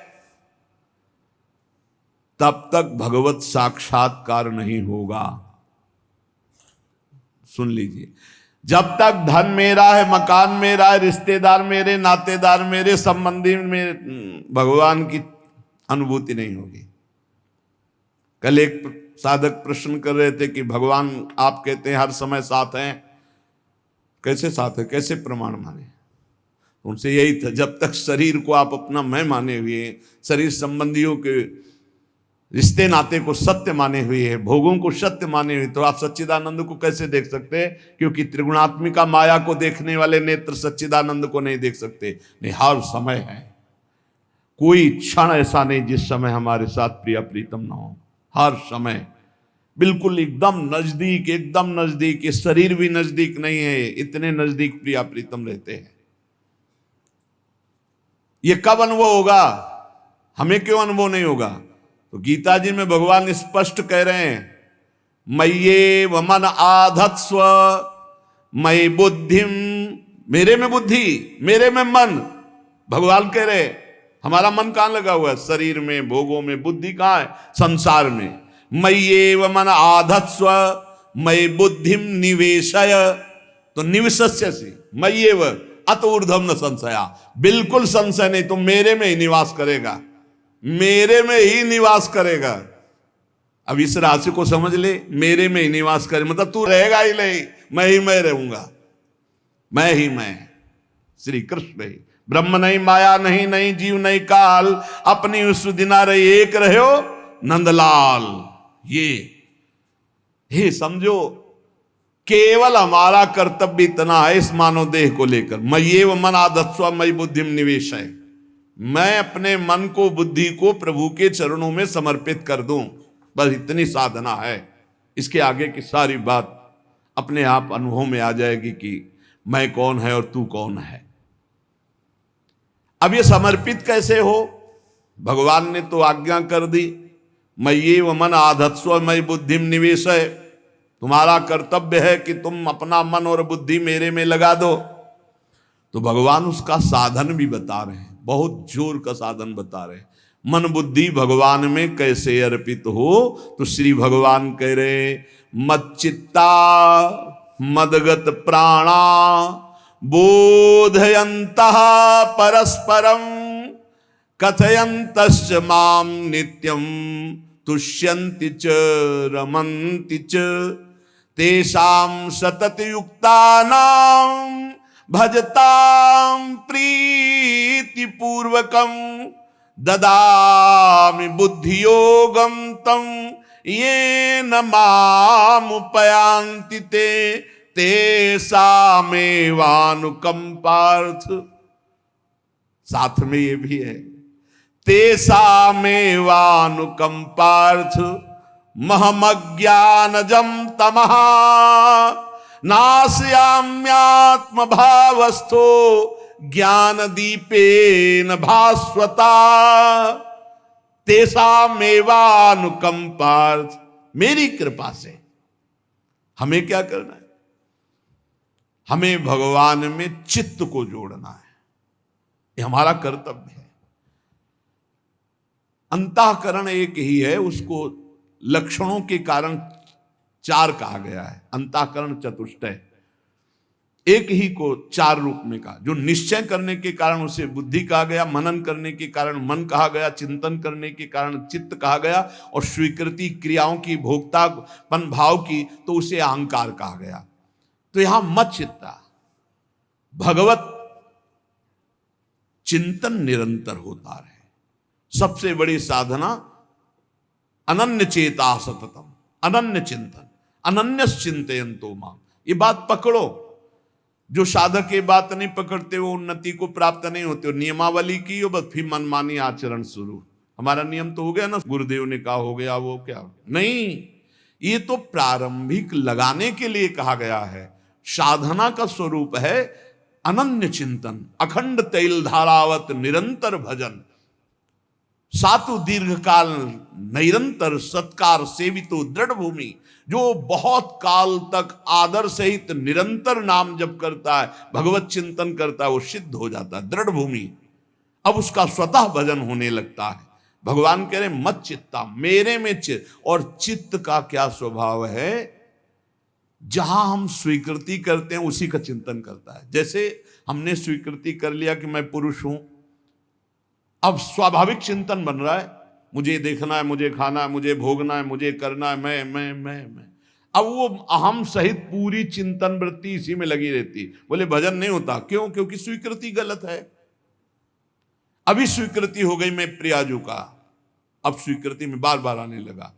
तब तक भगवत साक्षात्कार नहीं होगा। सुन लीजिए, जब तक धन मेरा है, मकान मेरा है, रिश्तेदार मेरे, नातेदार मेरे, संबंधी में भगवान की अनुभूति नहीं होगी। कल एक साधक प्रश्न कर रहे थे कि भगवान आप कहते हैं हर समय साथ हैं, कैसे साथ है, कैसे प्रमाण माने? उनसे यही था, जब तक शरीर को आप अपना मैं माने हुए, शरीर संबंधियों के रिश्ते नाते को सत्य माने हुए है, भोगों को सत्य माने हुए, तो आप सच्चिदानंद को कैसे देख सकते हैं? क्योंकि त्रिगुणात्मिका माया को देखने वाले नेत्र सच्चिदानंद को नहीं देख सकते। नहीं, हर समय है, कोई क्षण ऐसा नहीं जिस समय हमारे साथ प्रिया प्रीतम ना हो। हर समय बिल्कुल एकदम नजदीक, एकदम नजदीक। ये शरीर भी नजदीक नहीं है, इतने नजदीक प्रिया प्रीतम रहते हैं। ये कब अनुभव होगा? हमें क्यों अनुभव नहीं होगा? तो गीता जी में भगवान स्पष्ट कह रहे हैं, मय्येव मन आधत्स्व मयि बुद्धिम, मेरे में बुद्धि, मेरे में मन। भगवान कह रहे हमारा मन कहां लगा हुआ है? शरीर में, भोगों में। बुद्धि कहां है? संसार में। मय्येव मन आधत्स्व मयि बुद्धिम निवेशय, तो निवसस्यसि मय्येव अत ऊर्ध्वं न संशया, बिल्कुल संशय नहीं, तो मेरे में ही निवास करेगा, मेरे में ही निवास करेगा। अब इस राशि को समझ ले, मेरे में ही निवास करे मतलब तू रहेगा ही नहीं, मैं ही मैं रहूंगा, मैं ही मैं। श्री कृष्ण ही ब्रह्म नहीं, माया नहीं, नहीं जीव नहीं काल, अपनी उस दिना रही एक रहो नंदलाल। ये समझो, केवल हमारा कर्तव्य इतना है इस मानव देह को लेकर, मय्येव मन आधत्स्व मयि बुद्धिम निवेशय, मैं अपने मन को, बुद्धि को प्रभु के चरणों में समर्पित कर दूं, बस इतनी साधना है। इसके आगे की सारी बात अपने आप अनुभव में आ जाएगी कि मैं कौन है और तू कौन है। अब ये समर्पित कैसे हो? भगवान ने तो आज्ञा कर दी, मय्येव मन आधत्स्व मयि बुद्धिम निवेशय, तुम्हारा कर्तव्य है कि तुम अपना मन और बुद्धि मेरे में लगा दो। तो भगवान उसका साधन भी बता रहे हैं, बहुत जोर का साधन बता रहे हैं। मन बुद्धि भगवान में कैसे अर्पित हो? तो श्री भगवान कह रहे, मच्चित्ता मदगत प्राणा बोधयन्तः परस्परम कथयन्तश्च माम नित्यम तुष्यन्ति च रमन्ति च तेषां सतत युक्तानां भजतां प्रीति पूर्वकं ददामि बुद्धियोगं तं येन मामुपयान्ति ते तेषामेवानुकंपार्थ। साथ में ये भी है, तेषामेवानुकंपार्थ महमज्ञानजं तमः नाशयाम्यात्म भावस्थो ज्ञान दीपेन भास्वता। तेषामेवानुकंपार्थ, मेरी कृपा से। हमें क्या करना है? हमें भगवान में चित्त को जोड़ना है, ये हमारा कर्तव्य है। अंतःकरण एक ही है, उसको लक्षणों के कारण चार कहा गया है। अंतःकरण चतुष्टय, एक ही को चार रूप में कहा। जो निश्चय करने के कारण उसे बुद्धि कहा गया, मनन करने के कारण मन कहा गया, चिंतन करने के कारण चित्त कहा गया, और स्वीकृति क्रियाओं की, भोक्तापन भाव की, तो उसे अहंकार कहा गया। तो यहां मत चित्ता, भगवत चिंतन निरंतर होता रहे। सबसे बड़ी साधना अनन्य चेता सततम, अनन्य चिंतन, अनन्य चिंतयन्तो माम। ये बात पकड़ो। जो साधक ये बात नहीं पकड़ते वो उन्नति को प्राप्त नहीं होते। नियमावली की हो बस, फिर मनमानी आचरण शुरू। हमारा नियम तो हो गया ना, गुरुदेव ने कहा हो गया, वो क्या नहीं, ये तो प्रारंभिक लगाने के लिए कहा गया है। साधना का स्वरूप है अनन्य चिंतन, अखंड तैल धारावत निरंतर भजन, सातु दीर्घ काल निरंतर सत्कार सेवितो दृढ़ भूमि। जो बहुत काल तक आदर सहित निरंतर नाम जप करता है, भगवत चिंतन करता है, वो सिद्ध हो जाता है, दृढ़ भूमि। अब उसका स्वतः भजन होने लगता है। भगवान कह रहे मत चित्ता, मेरे में चित्त। और चित्त का क्या स्वभाव है? जहां हम स्वीकृति करते हैं उसी का चिंतन करता है। जैसे हमने स्वीकृति कर लिया कि मैं पुरुष हूं, अब स्वाभाविक चिंतन बन रहा है, मुझे देखना है, मुझे खाना है, मुझे भोगना है, मुझे करना है, मैं। अब वो अहम सहित पूरी चिंतन वृत्ति इसी में लगी रहती। बोले भजन नहीं होता, क्यों? क्योंकि स्वीकृति गलत है। अभी स्वीकृति हो गई मैं प्रियाजू का, अब स्वीकृति में बार बार आने लगा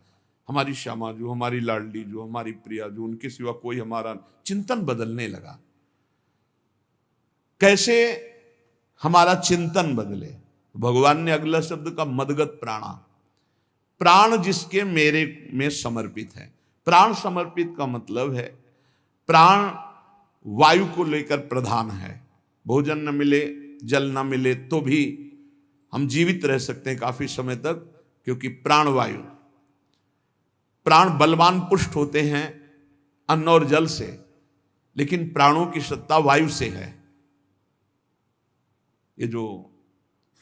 हमारी श्यामा जो, हमारी लाडली जो, हमारी प्रियाजू, उनके सिवा कोई हमारा, चिंतन बदलने लगा। कैसे हमारा चिंतन बदले? भगवान ने अगला शब्द का मदगत प्राणा, प्राण जिसके मेरे में समर्पित है। प्राण समर्पित का मतलब है प्राण वायु को लेकर प्रधान है। भोजन न मिले, जल न मिले तो भी हम जीवित रह सकते हैं काफी समय तक, क्योंकि प्राण वायु, प्राण बलवान पुष्ट होते हैं अन्न और जल से, लेकिन प्राणों की सत्ता वायु से है। ये जो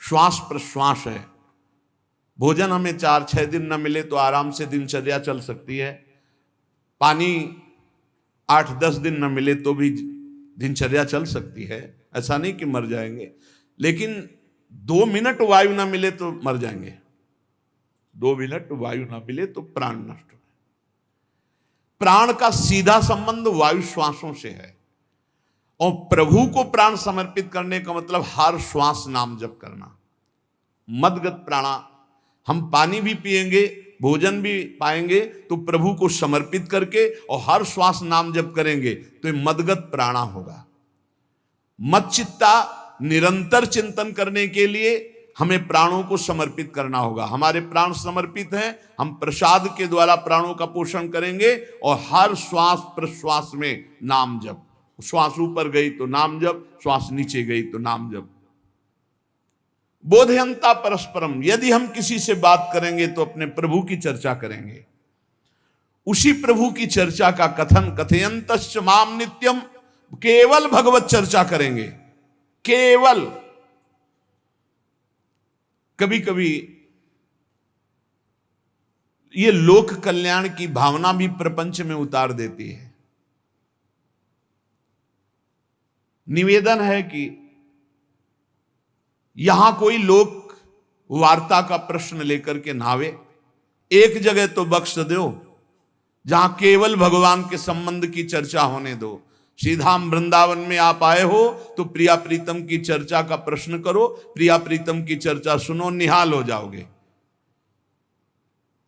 श्वास प्रश्वास है, भोजन हमें 4-6 दिन न मिले तो आराम से दिनचर्या चल सकती है, पानी 8-10 दिन न मिले तो भी दिनचर्या चल सकती है, ऐसा नहीं कि मर जाएंगे। लेकिन 2 मिनट वायु ना मिले तो मर जाएंगे, 2 मिनट वायु ना मिले तो प्राण नष्ट हो। प्राण का सीधा संबंध वायु श्वासों से है, और प्रभु को प्राण समर्पित करने का मतलब हर श्वास नाम जप करना। मदगत प्राणा, हम पानी भी पिएंगे, भोजन भी पाएंगे तो प्रभु को समर्पित करके और हर श्वास नाम जप करेंगे तो ये मदगत प्राणा होगा। मत चित्ता, निरंतर चिंतन करने के लिए हमें प्राणों को समर्पित करना होगा। हमारे प्राण समर्पित हैं, हम प्रसाद के द्वारा प्राणों का पोषण करेंगे और हर श्वास प्रश्वास में नाम जप। श्वास ऊपर गई तो नाम जप, श्वास नीचे गई तो नाम जप। बोधयंता परस्परम, यदि हम किसी से बात करेंगे तो अपने प्रभु की चर्चा करेंगे, उसी प्रभु की चर्चा का कथन, कथयंतश्च माम नित्यम, केवल भगवत चर्चा करेंगे, केवल। कभी कभी ये लोक कल्याण की भावना भी प्रपंच में उतार देती है। निवेदन है कि यहां कोई लोक वार्ता का प्रश्न लेकर के नावे, एक जगह तो बख्श दो जहां केवल भगवान के संबंध की चर्चा होने दो। श्रीधाम वृंदावन में आप आए हो तो प्रिया प्रीतम की चर्चा का प्रश्न करो, प्रिया प्रीतम की चर्चा सुनो, निहाल हो जाओगे।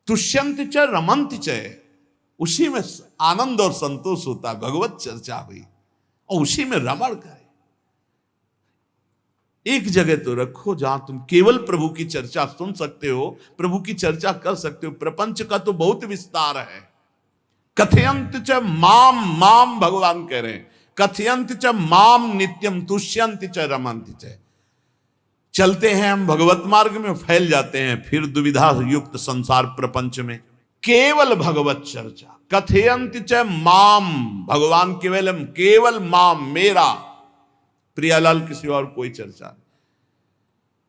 तुष्यंत च रमंत च, उसी में आनंद और संतोष होता है। भगवत चर्चा हुई और उसी में रमण करे। एक जगह तो रखो जहां तुम केवल प्रभु की चर्चा सुन सकते हो, प्रभु की चर्चा कर सकते हो। प्रपंच का तो बहुत विस्तार है। कथयंत च माम, माम भगवान कह रहे हैं, कथयंत च माम नित्यम तुष्यंत च रमंत च। चलते हैं हम भगवत मार्ग में, फैल जाते हैं फिर दुविधा युक्त संसार प्रपंच में। केवल भगवत चर्चा, कथयंत च माम, भगवान केवलम, केवल माम, मेरा, प्रियालाल किसी और कोई चर्चा नहीं।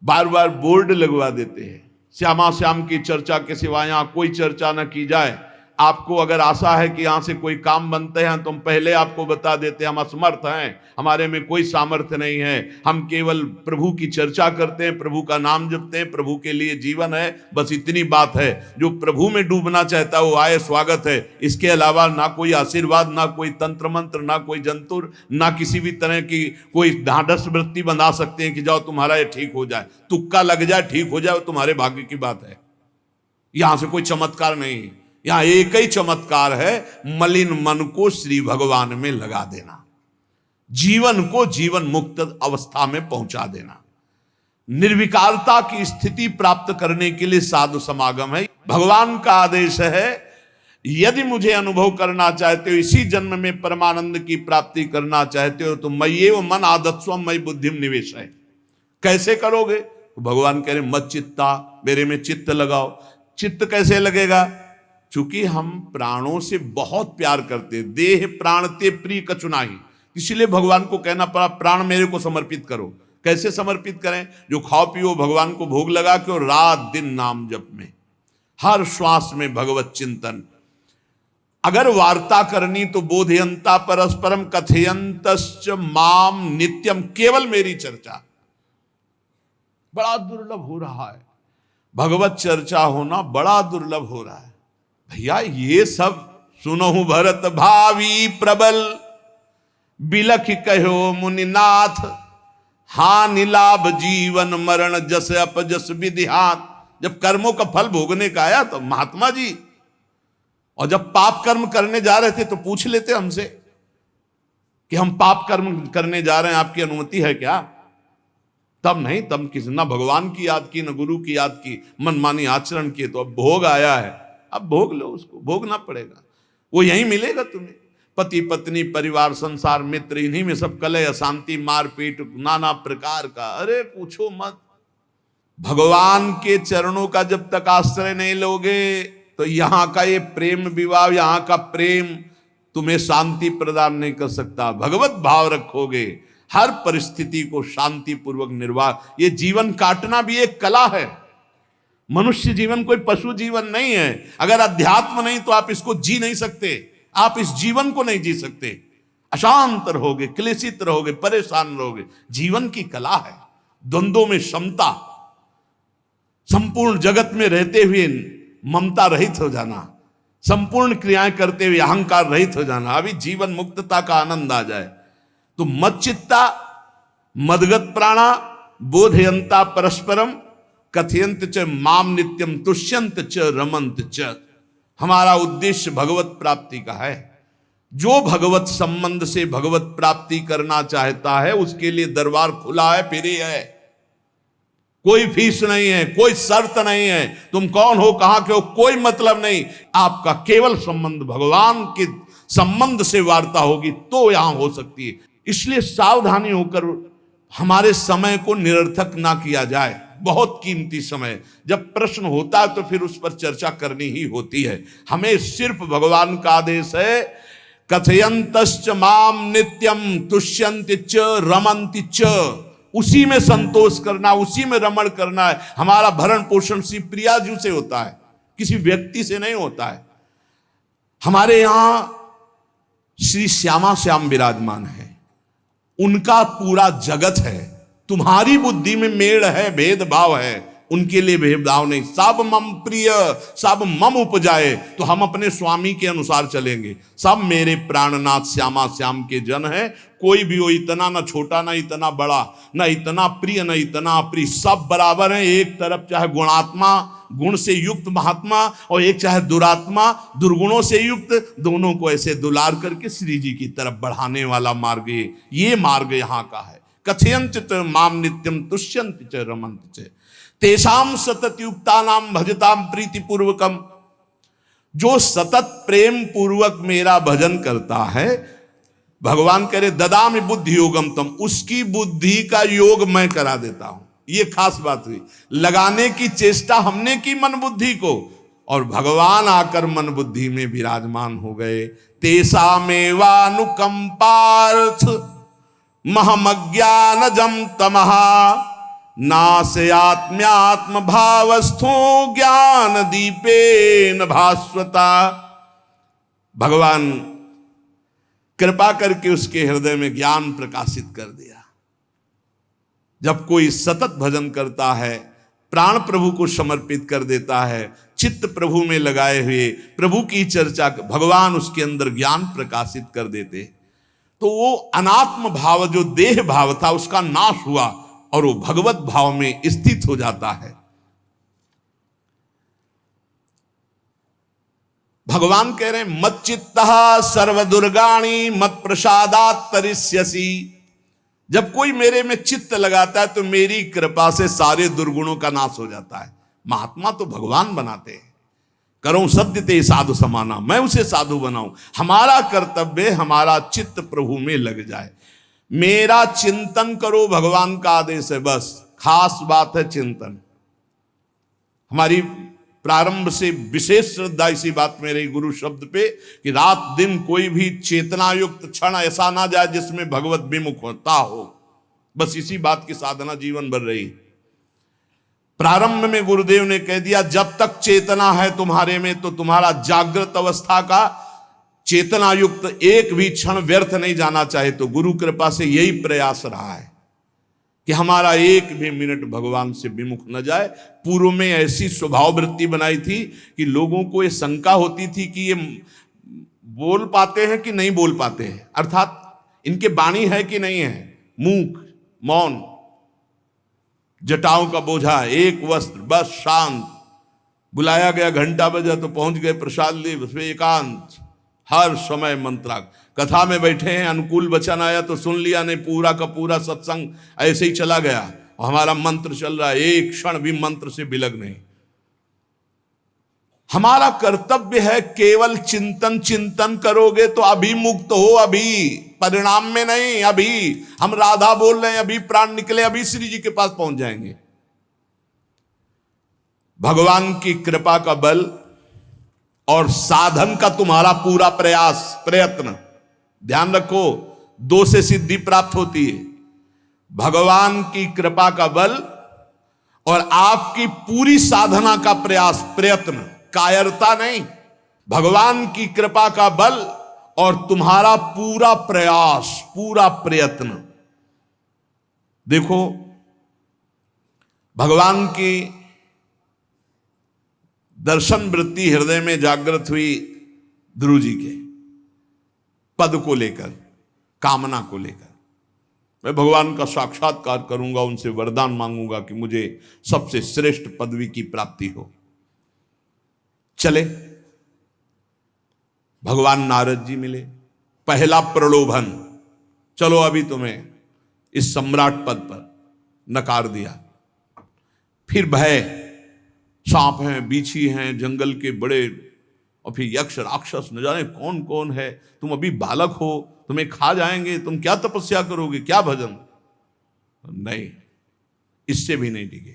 बार बार बोर्ड लगवा देते हैं, श्यामा श्याम की चर्चा के सिवा यहां कोई चर्चा न की जाए। आपको अगर आशा है कि यहां से कोई काम बनते हैं तो हम पहले आपको बता देते हैं हम असमर्थ हैं, हमारे में कोई सामर्थ्य नहीं है, हम केवल प्रभु की चर्चा करते हैं, प्रभु का नाम जपते हैं, प्रभु के लिए जीवन है, बस इतनी बात है। जो प्रभु में डूबना चाहता है वो आए, स्वागत है। इसके अलावा ना कोई आशीर्वाद, ना कोई तंत्र मंत्र, ना कोई जंतुर, ना किसी भी तरह की कोई ढांढस वृत्ति बना सकते हैं कि जाओ तुम्हारा ये ठीक हो जाए, तुक्का लग जाए, ठीक हो जाए, तुम्हारे भाग्य की बात है। यहां से कोई चमत्कार नहीं, यहां एक ही चमत्कार है, मलिन मन को श्री भगवान में लगा देना, जीवन को जीवन मुक्त अवस्था में पहुंचा देना। निर्विकारता की स्थिति प्राप्त करने के लिए साधु समागम है। भगवान का आदेश है यदि मुझे अनुभव करना चाहते हो, इसी जन्म में परमानंद की प्राप्ति करना चाहते हो, तो मय्येव मन आदत्स्व मयि बुद्धिम निवेशय। कैसे करोगे? तो भगवान कह रहे मत चित्ता, मेरे में चित्त लगाओ। चित्त कैसे लगेगा? चूंकि हम प्राणों से बहुत प्यार करते, देह प्राण ते प्रिय कछु नाही, इसलिए भगवान को कहना पड़ा प्राण मेरे को समर्पित करो। कैसे समर्पित करें? जो खाओ पियो भगवान को भोग लगा के, और रात दिन नाम जप में, हर श्वास में भगवत चिंतन। अगर वार्ता करनी तो बोधयंता परस्परम कथयंतश्च माम नित्यम, केवल मेरी चर्चा। बड़ा दुर्लभ हो रहा है, भगवत चर्चा होना बड़ा दुर्लभ हो रहा है भैया। ये सब सुनहु भरत भावी प्रबल, बिलख कहो मुनिनाथ, हानि लाभ जीवन मरण जस अपजस विधिहात। जब कर्मों का फल भोगने का आया तो महात्मा जी, और जब पाप कर्म करने जा रहे थे तो पूछ लेते हमसे कि हम पाप कर्म करने जा रहे हैं, आपकी अनुमति है क्या? तब नहीं, तब किसी ना भगवान की याद की, न गुरु की याद की, मनमानी आचरण किए। तो अब भोग आया है, अब भोग लो, उसको भोगना पड़ेगा, वो यहीं मिलेगा तुम्हें। पति पत्नी परिवार संसार मित्र, इन्हीं में सब कलह अशांति मारपीट नाना प्रकार का। अरे पूछो मत। भगवान के चरणों का जब तक आश्रय नहीं लोगे तो यहां का ये प्रेम विवाह, यहां का प्रेम तुम्हें शांति प्रदान नहीं कर सकता। भगवत भाव रखोगे, हर परिस्थिति को शांति पूर्वक निर्वाह। ये जीवन काटना भी एक कला है। मनुष्य जीवन कोई पशु जीवन नहीं है। अगर अध्यात्म नहीं तो आप इसको जी नहीं सकते, आप इस जीवन को नहीं जी सकते। अशांत रहोगे, क्लेशित रहोगे, परेशान रहोगे। जीवन की कला है द्वंद्वों में समता, संपूर्ण जगत में रहते हुए ममता रहित हो जाना, संपूर्ण क्रियाएं करते हुए अहंकार रहित हो जाना, अभी जीवन मुक्तता का आनंद आ जाए। तो मच्चित्ता मदगत प्राणा बोधयंता परस्परम कथयंत च माम नित्यम तुष्यंत च रमंत च। हमारा उद्देश्य भगवत प्राप्ति का है। जो भगवत संबंध से भगवत प्राप्ति करना चाहता है उसके लिए दरबार खुला है, फ्री है, कोई फीस नहीं है, कोई शर्त नहीं है। तुम कौन हो, कहां के हो, कोई मतलब नहीं। आपका केवल संबंध भगवान के संबंध से वार्ता होगी तो यहां हो सकती है। इसलिए सावधानी होकर हमारे समय को निरर्थक ना किया जाए। बहुत कीमती समय, जब प्रश्न होता है तो फिर उस पर चर्चा करनी ही होती है। हमें सिर्फ भगवान का आदेश है, कथयंतश्च माम नित्यम तुष्यंत च रमन्ति च। उसी में संतोष करना, उसी में रमण करना है। हमारा भरण पोषण श्री प्रिया जी से होता है, किसी व्यक्ति से नहीं होता है। हमारे यहां श्री श्यामा श्याम विराजमान है, उनका पूरा जगत है। तुम्हारी बुद्धि में मेड़ है, भेदभाव है, उनके लिए भेदभाव नहीं। सब मम प्रिय, सब मम उपजाए, तो हम अपने स्वामी के अनुसार चलेंगे। सब मेरे प्राणनाथ श्यामा श्याम के जन है। कोई भी हो, इतना ना छोटा ना इतना बड़ा, ना इतना प्रिय ना इतना अप्रिय, सब बराबर है। एक तरफ चाहे गुणात्मा, गुण से युक्त महात्मा, और एक चाहे दुरात्मा, दुर्गुणों से युक्त, दोनों को ऐसे दुलार करके श्री जी की तरफ बढ़ाने वाला मार्ग, ये मार्ग यहाँ का है। कथयंत च माम नित्यम तुष्यंत च रमन्त च तेषाम सतत युक्ता नाम भजताम प्रीति पूर्वकम। जो सतत प्रेम पूर्वक मेरा भजन करता है, भगवान कह रहे ददामि बुद्धि योगम तम, उसकी बुद्धि का योग मैं करा देता हूं। ये खास बात हुई, लगाने की चेष्टा हमने की मन बुद्धि को, और भगवान आकर मन बुद्धि में विराजमान हो गए। तेषामेवानुकंपार्थ महमज्ञानजं तमः नाशयात्म्यात्म भावस्थो ज्ञान दीपेन भास्वता। भगवान कृपा करके उसके हृदय में ज्ञान प्रकाशित कर दिया। जब कोई सतत भजन करता है, प्राण प्रभु को समर्पित कर देता है, चित्त प्रभु में लगाए हुए प्रभु की चर्चा, भगवान उसके अंदर ज्ञान प्रकाशित कर देते, तो वो अनात्म भाव जो देह भाव था उसका नाश हुआ और वो भगवत भाव में स्थित हो जाता है। भगवान कह रहे हैं मत चित्तः सर्वदुर्गाणि मत प्रसादात् तरिष्यसि। जब कोई मेरे में चित्त लगाता है तो मेरी कृपा से सारे दुर्गुणों का नाश हो जाता है। महात्मा तो भगवान बनाते हैं। करूं सत्य ते साधु समाना, मैं उसे साधु बनाऊं। हमारा कर्तव्य, हमारा चित्त प्रभु में लग जाए। मेरा चिंतन करो, भगवान का आदेश है, बस खास बात है चिंतन। हमारी प्रारंभ से विशेष श्रद्धा इसी बात में रही गुरु शब्द पे कि रात दिन कोई भी चेतना युक्त क्षण ऐसा ना जाए जिसमें भगवत विमुखता हो। बस इसी बात की साधना जीवन भर रही। प्रारंभ में गुरुदेव ने कह दिया, जब तक चेतना है तुम्हारे में तो तुम्हारा जागृत अवस्था का चेतना युक्त एक भी क्षण व्यर्थ नहीं जाना चाहे। तो गुरु कृपा से यही प्रयास रहा है कि हमारा एक भी मिनट भगवान से विमुख न जाए। पूर्व में ऐसी स्वभाव वृत्ति बनाई थी कि लोगों को ये शंका होती थी कि ये बोल पाते हैं कि नहीं बोल पाते हैं, अर्थात इनके वाणी है कि नहीं है, मूक मौन, जटाओं का बोझा, एक वस्त्र, बस शांत। बुलाया गया, घंटा बजा तो पहुंच गए, प्रसाद लिए, उसमें एकांत, हर समय मंत्राग। कथा में बैठे हैं, अनुकूल वचन आया तो सुन लिया, नहीं पूरा का पूरा सत्संग ऐसे ही चला गया। और हमारा मंत्र चल रहा है, एक क्षण भी मंत्र से बिलग नहीं। हमारा कर्तव्य है केवल चिंतन। चिंतन करोगे तो अभी मुक्त हो, अभी, परिणाम में नहीं, अभी। हम राधा बोल रहे हैं, अभी प्राण निकले, अभी श्री जी के पास पहुंच जाएंगे। भगवान की कृपा का बल और साधन का तुम्हारा पूरा प्रयास, प्रयत्न, ध्यान रखो, दो से सिद्धि प्राप्त होती है। भगवान की कृपा का बल और आपकी पूरी साधना का प्रयास, प्रयत्न, कायरता नहीं। भगवान की कृपा का बल और तुम्हारा पूरा प्रयास, पूरा प्रयत्न। देखो, भगवान की दर्शन वृत्ति हृदय में जागृत हुई ध्रुव जी के पद को लेकर, कामना को लेकर। मैं भगवान का साक्षात्कार करूंगा, उनसे वरदान मांगूंगा कि मुझे सबसे श्रेष्ठ पदवी की प्राप्ति हो। चले, भगवान नारद जी मिले। पहला प्रलोभन, चलो अभी तुम्हें इस सम्राट पद पर, नकार दिया। फिर भय, सांप हैं, बीछी हैं, जंगल के बड़े, और फिर यक्ष राक्षस, न जाने कौन कौन है। तुम अभी बालक हो, तुम्हें खा जाएंगे, तुम क्या तपस्या करोगे, क्या भजन। नहीं, इससे भी नहीं टिके,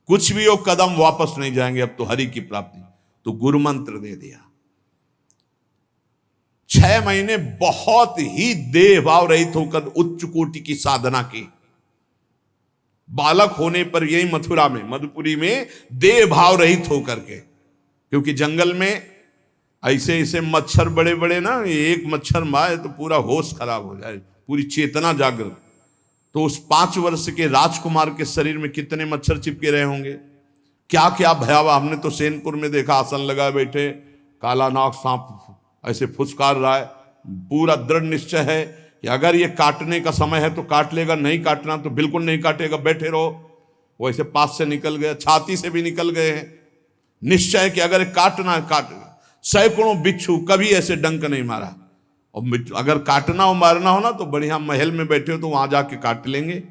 कुछ भी हो, कदम वापस नहीं जाएंगे, अब तो हरि की प्राप्ति। तो गुरु मंत्र दे दिया। 6 महीने बहुत ही देह भाव रहित होकर उच्च कोटि की साधना की। बालक होने पर यही मथुरा में, मधुपुरी में, देह भाव रहित होकर के, क्योंकि जंगल में ऐसे ऐसे मच्छर बड़े बड़े ना, एक मच्छर मारे तो पूरा होश खराब हो जाए, पूरी चेतना जागृत। तो उस 5 वर्ष के राजकुमार के शरीर में कितने मच्छर चिपके रहे होंगे, क्या क्या भयावह। हमने तो सेनपुर में देखा, आसन लगाए बैठे, काला नाग सांप ऐसे फुसकार रहा है। पूरा दृढ़ निश्चय है कि अगर ये काटने का समय है तो काट लेगा, नहीं काटना तो बिल्कुल नहीं काटेगा, बैठे रहो। वो ऐसे पास से निकल गए, छाती से भी निकल गए हैं। निश्चय कि अगर काटना काट। सैकड़ों बिच्छू, कभी ऐसे डंक नहीं मारा। और अगर काटना और मारना हो ना तो बढ़िया महल में बैठे हो तो वहां जाके काट लेंगे।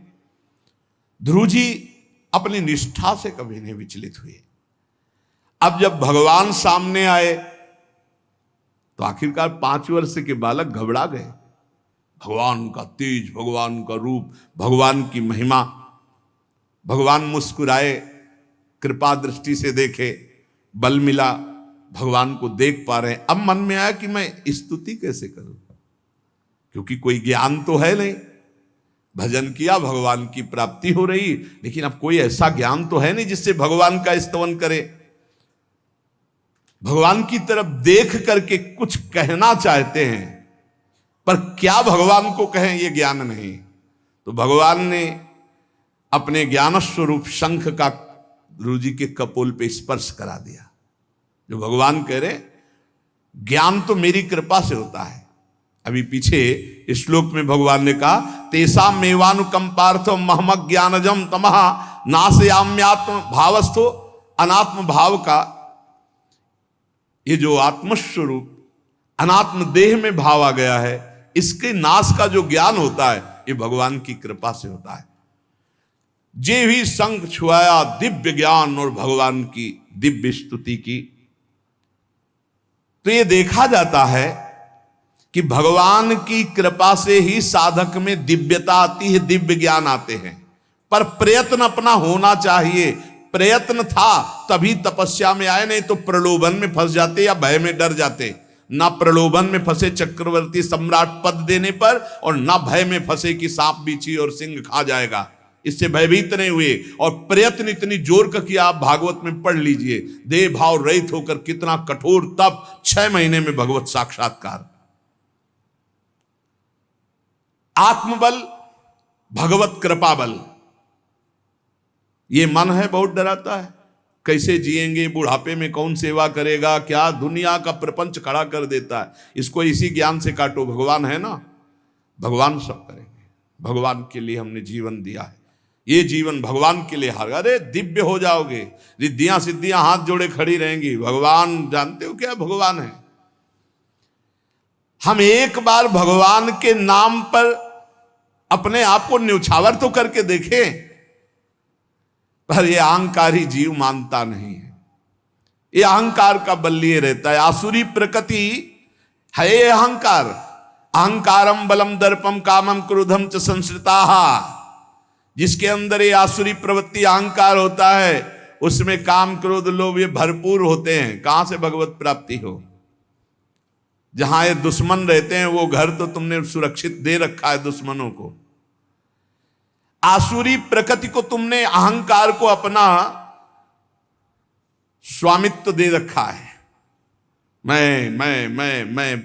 ध्रुव जी अपनी निष्ठा से कभी नहीं विचलित हुए। अब जब भगवान सामने आए तो आखिरकार 5 वर्ष के बालक घबरा गए। भगवान का तेज, भगवान का रूप, भगवान की महिमा। भगवान मुस्कुराए, कृपा दृष्टि से देखे, बल मिला, भगवान को देख पा रहे हैं। अब मन में आया कि मैं स्तुति कैसे करूं, क्योंकि कोई ज्ञान तो है नहीं। भजन किया, भगवान की प्राप्ति हो रही, लेकिन अब कोई ऐसा ज्ञान तो है नहीं जिससे भगवान का स्तवन करे। भगवान की तरफ देख करके कुछ कहना चाहते हैं, पर क्या भगवान को कहें ये ज्ञान नहीं। तो भगवान ने अपने ज्ञान स्वरूप शंख का ध्रुव जी के कपोल पे स्पर्श करा दिया। जो भगवान कह रहे, ज्ञान तो मेरी कृपा से होता है। अभी पीछे इस श्लोक में भगवान ने कहा, तेसा मेवानुकंपार्थो महमक ज्ञानजम तमः नाशयाम्यात्म भावस्थो। अनात्म भाव का ये जो आत्मस्वरूप अनात्म देह में भाव आ गया है, इसके नाश का जो ज्ञान होता है ये भगवान की कृपा से होता है। जे भी संग छुआया दिव्य ज्ञान और भगवान की दिव्य स्तुति की। तो ये देखा जाता है कि भगवान की कृपा से ही साधक में दिव्यता आती है, दिव्य ज्ञान आते हैं, पर प्रयत्न अपना होना चाहिए। प्रयत्न था तभी तपस्या में आए, नहीं तो प्रलोभन में फंस जाते या भय में डर जाते। ना प्रलोभन में फंसे चक्रवर्ती सम्राट पद देने पर, और ना भय में फंसे कि सांप बिच्छी और सिंह खा जाएगा, इससे भयभीत नहीं हुए। और प्रयत्न इतनी जोर का किया, आप भागवत में पढ़ लीजिए, देह भाव रहित होकर कितना कठोर तप, 6 महीने में भगवत साक्षात्कार। आत्मबल, भगवत कृपा बल। ये मन है बहुत डराता है, कैसे जिएंगे, बुढ़ापे में कौन सेवा करेगा, क्या दुनिया का प्रपंच खड़ा कर देता है। इसको इसी ज्ञान से काटो, भगवान है ना, भगवान सब करेंगे। भगवान के लिए हमने जीवन दिया है, ये जीवन भगवान के लिए हार, अरे दिव्य हो जाओगे, रिद्धियां सिद्धियां हाथ जोड़े खड़ी रहेंगी। भगवान जानते हो क्या भगवान है। हम एक बार भगवान के नाम पर अपने आप को न्यौछावर तो करके देखें, पर यह अहंकारी जीव मानता नहीं है, ये अहंकार का बल लिए रहता है। आसुरी प्रकृति है ये अहंकार। अहंकारम बलम दर्पम कामम क्रोधम च संश्रिताहा। जिसके अंदर ये आसुरी प्रवृत्ति अहंकार होता है, उसमें काम क्रोध लोभ ये भरपूर होते हैं। कहां से भगवत प्राप्ति हो। जहां ये दुश्मन रहते हैं वो घर तो तुमने सुरक्षित दे रखा है दुश्मनों को। आसुरी प्रकृति को तुमने, अहंकार को अपना स्वामित्व दे रखा है। मैं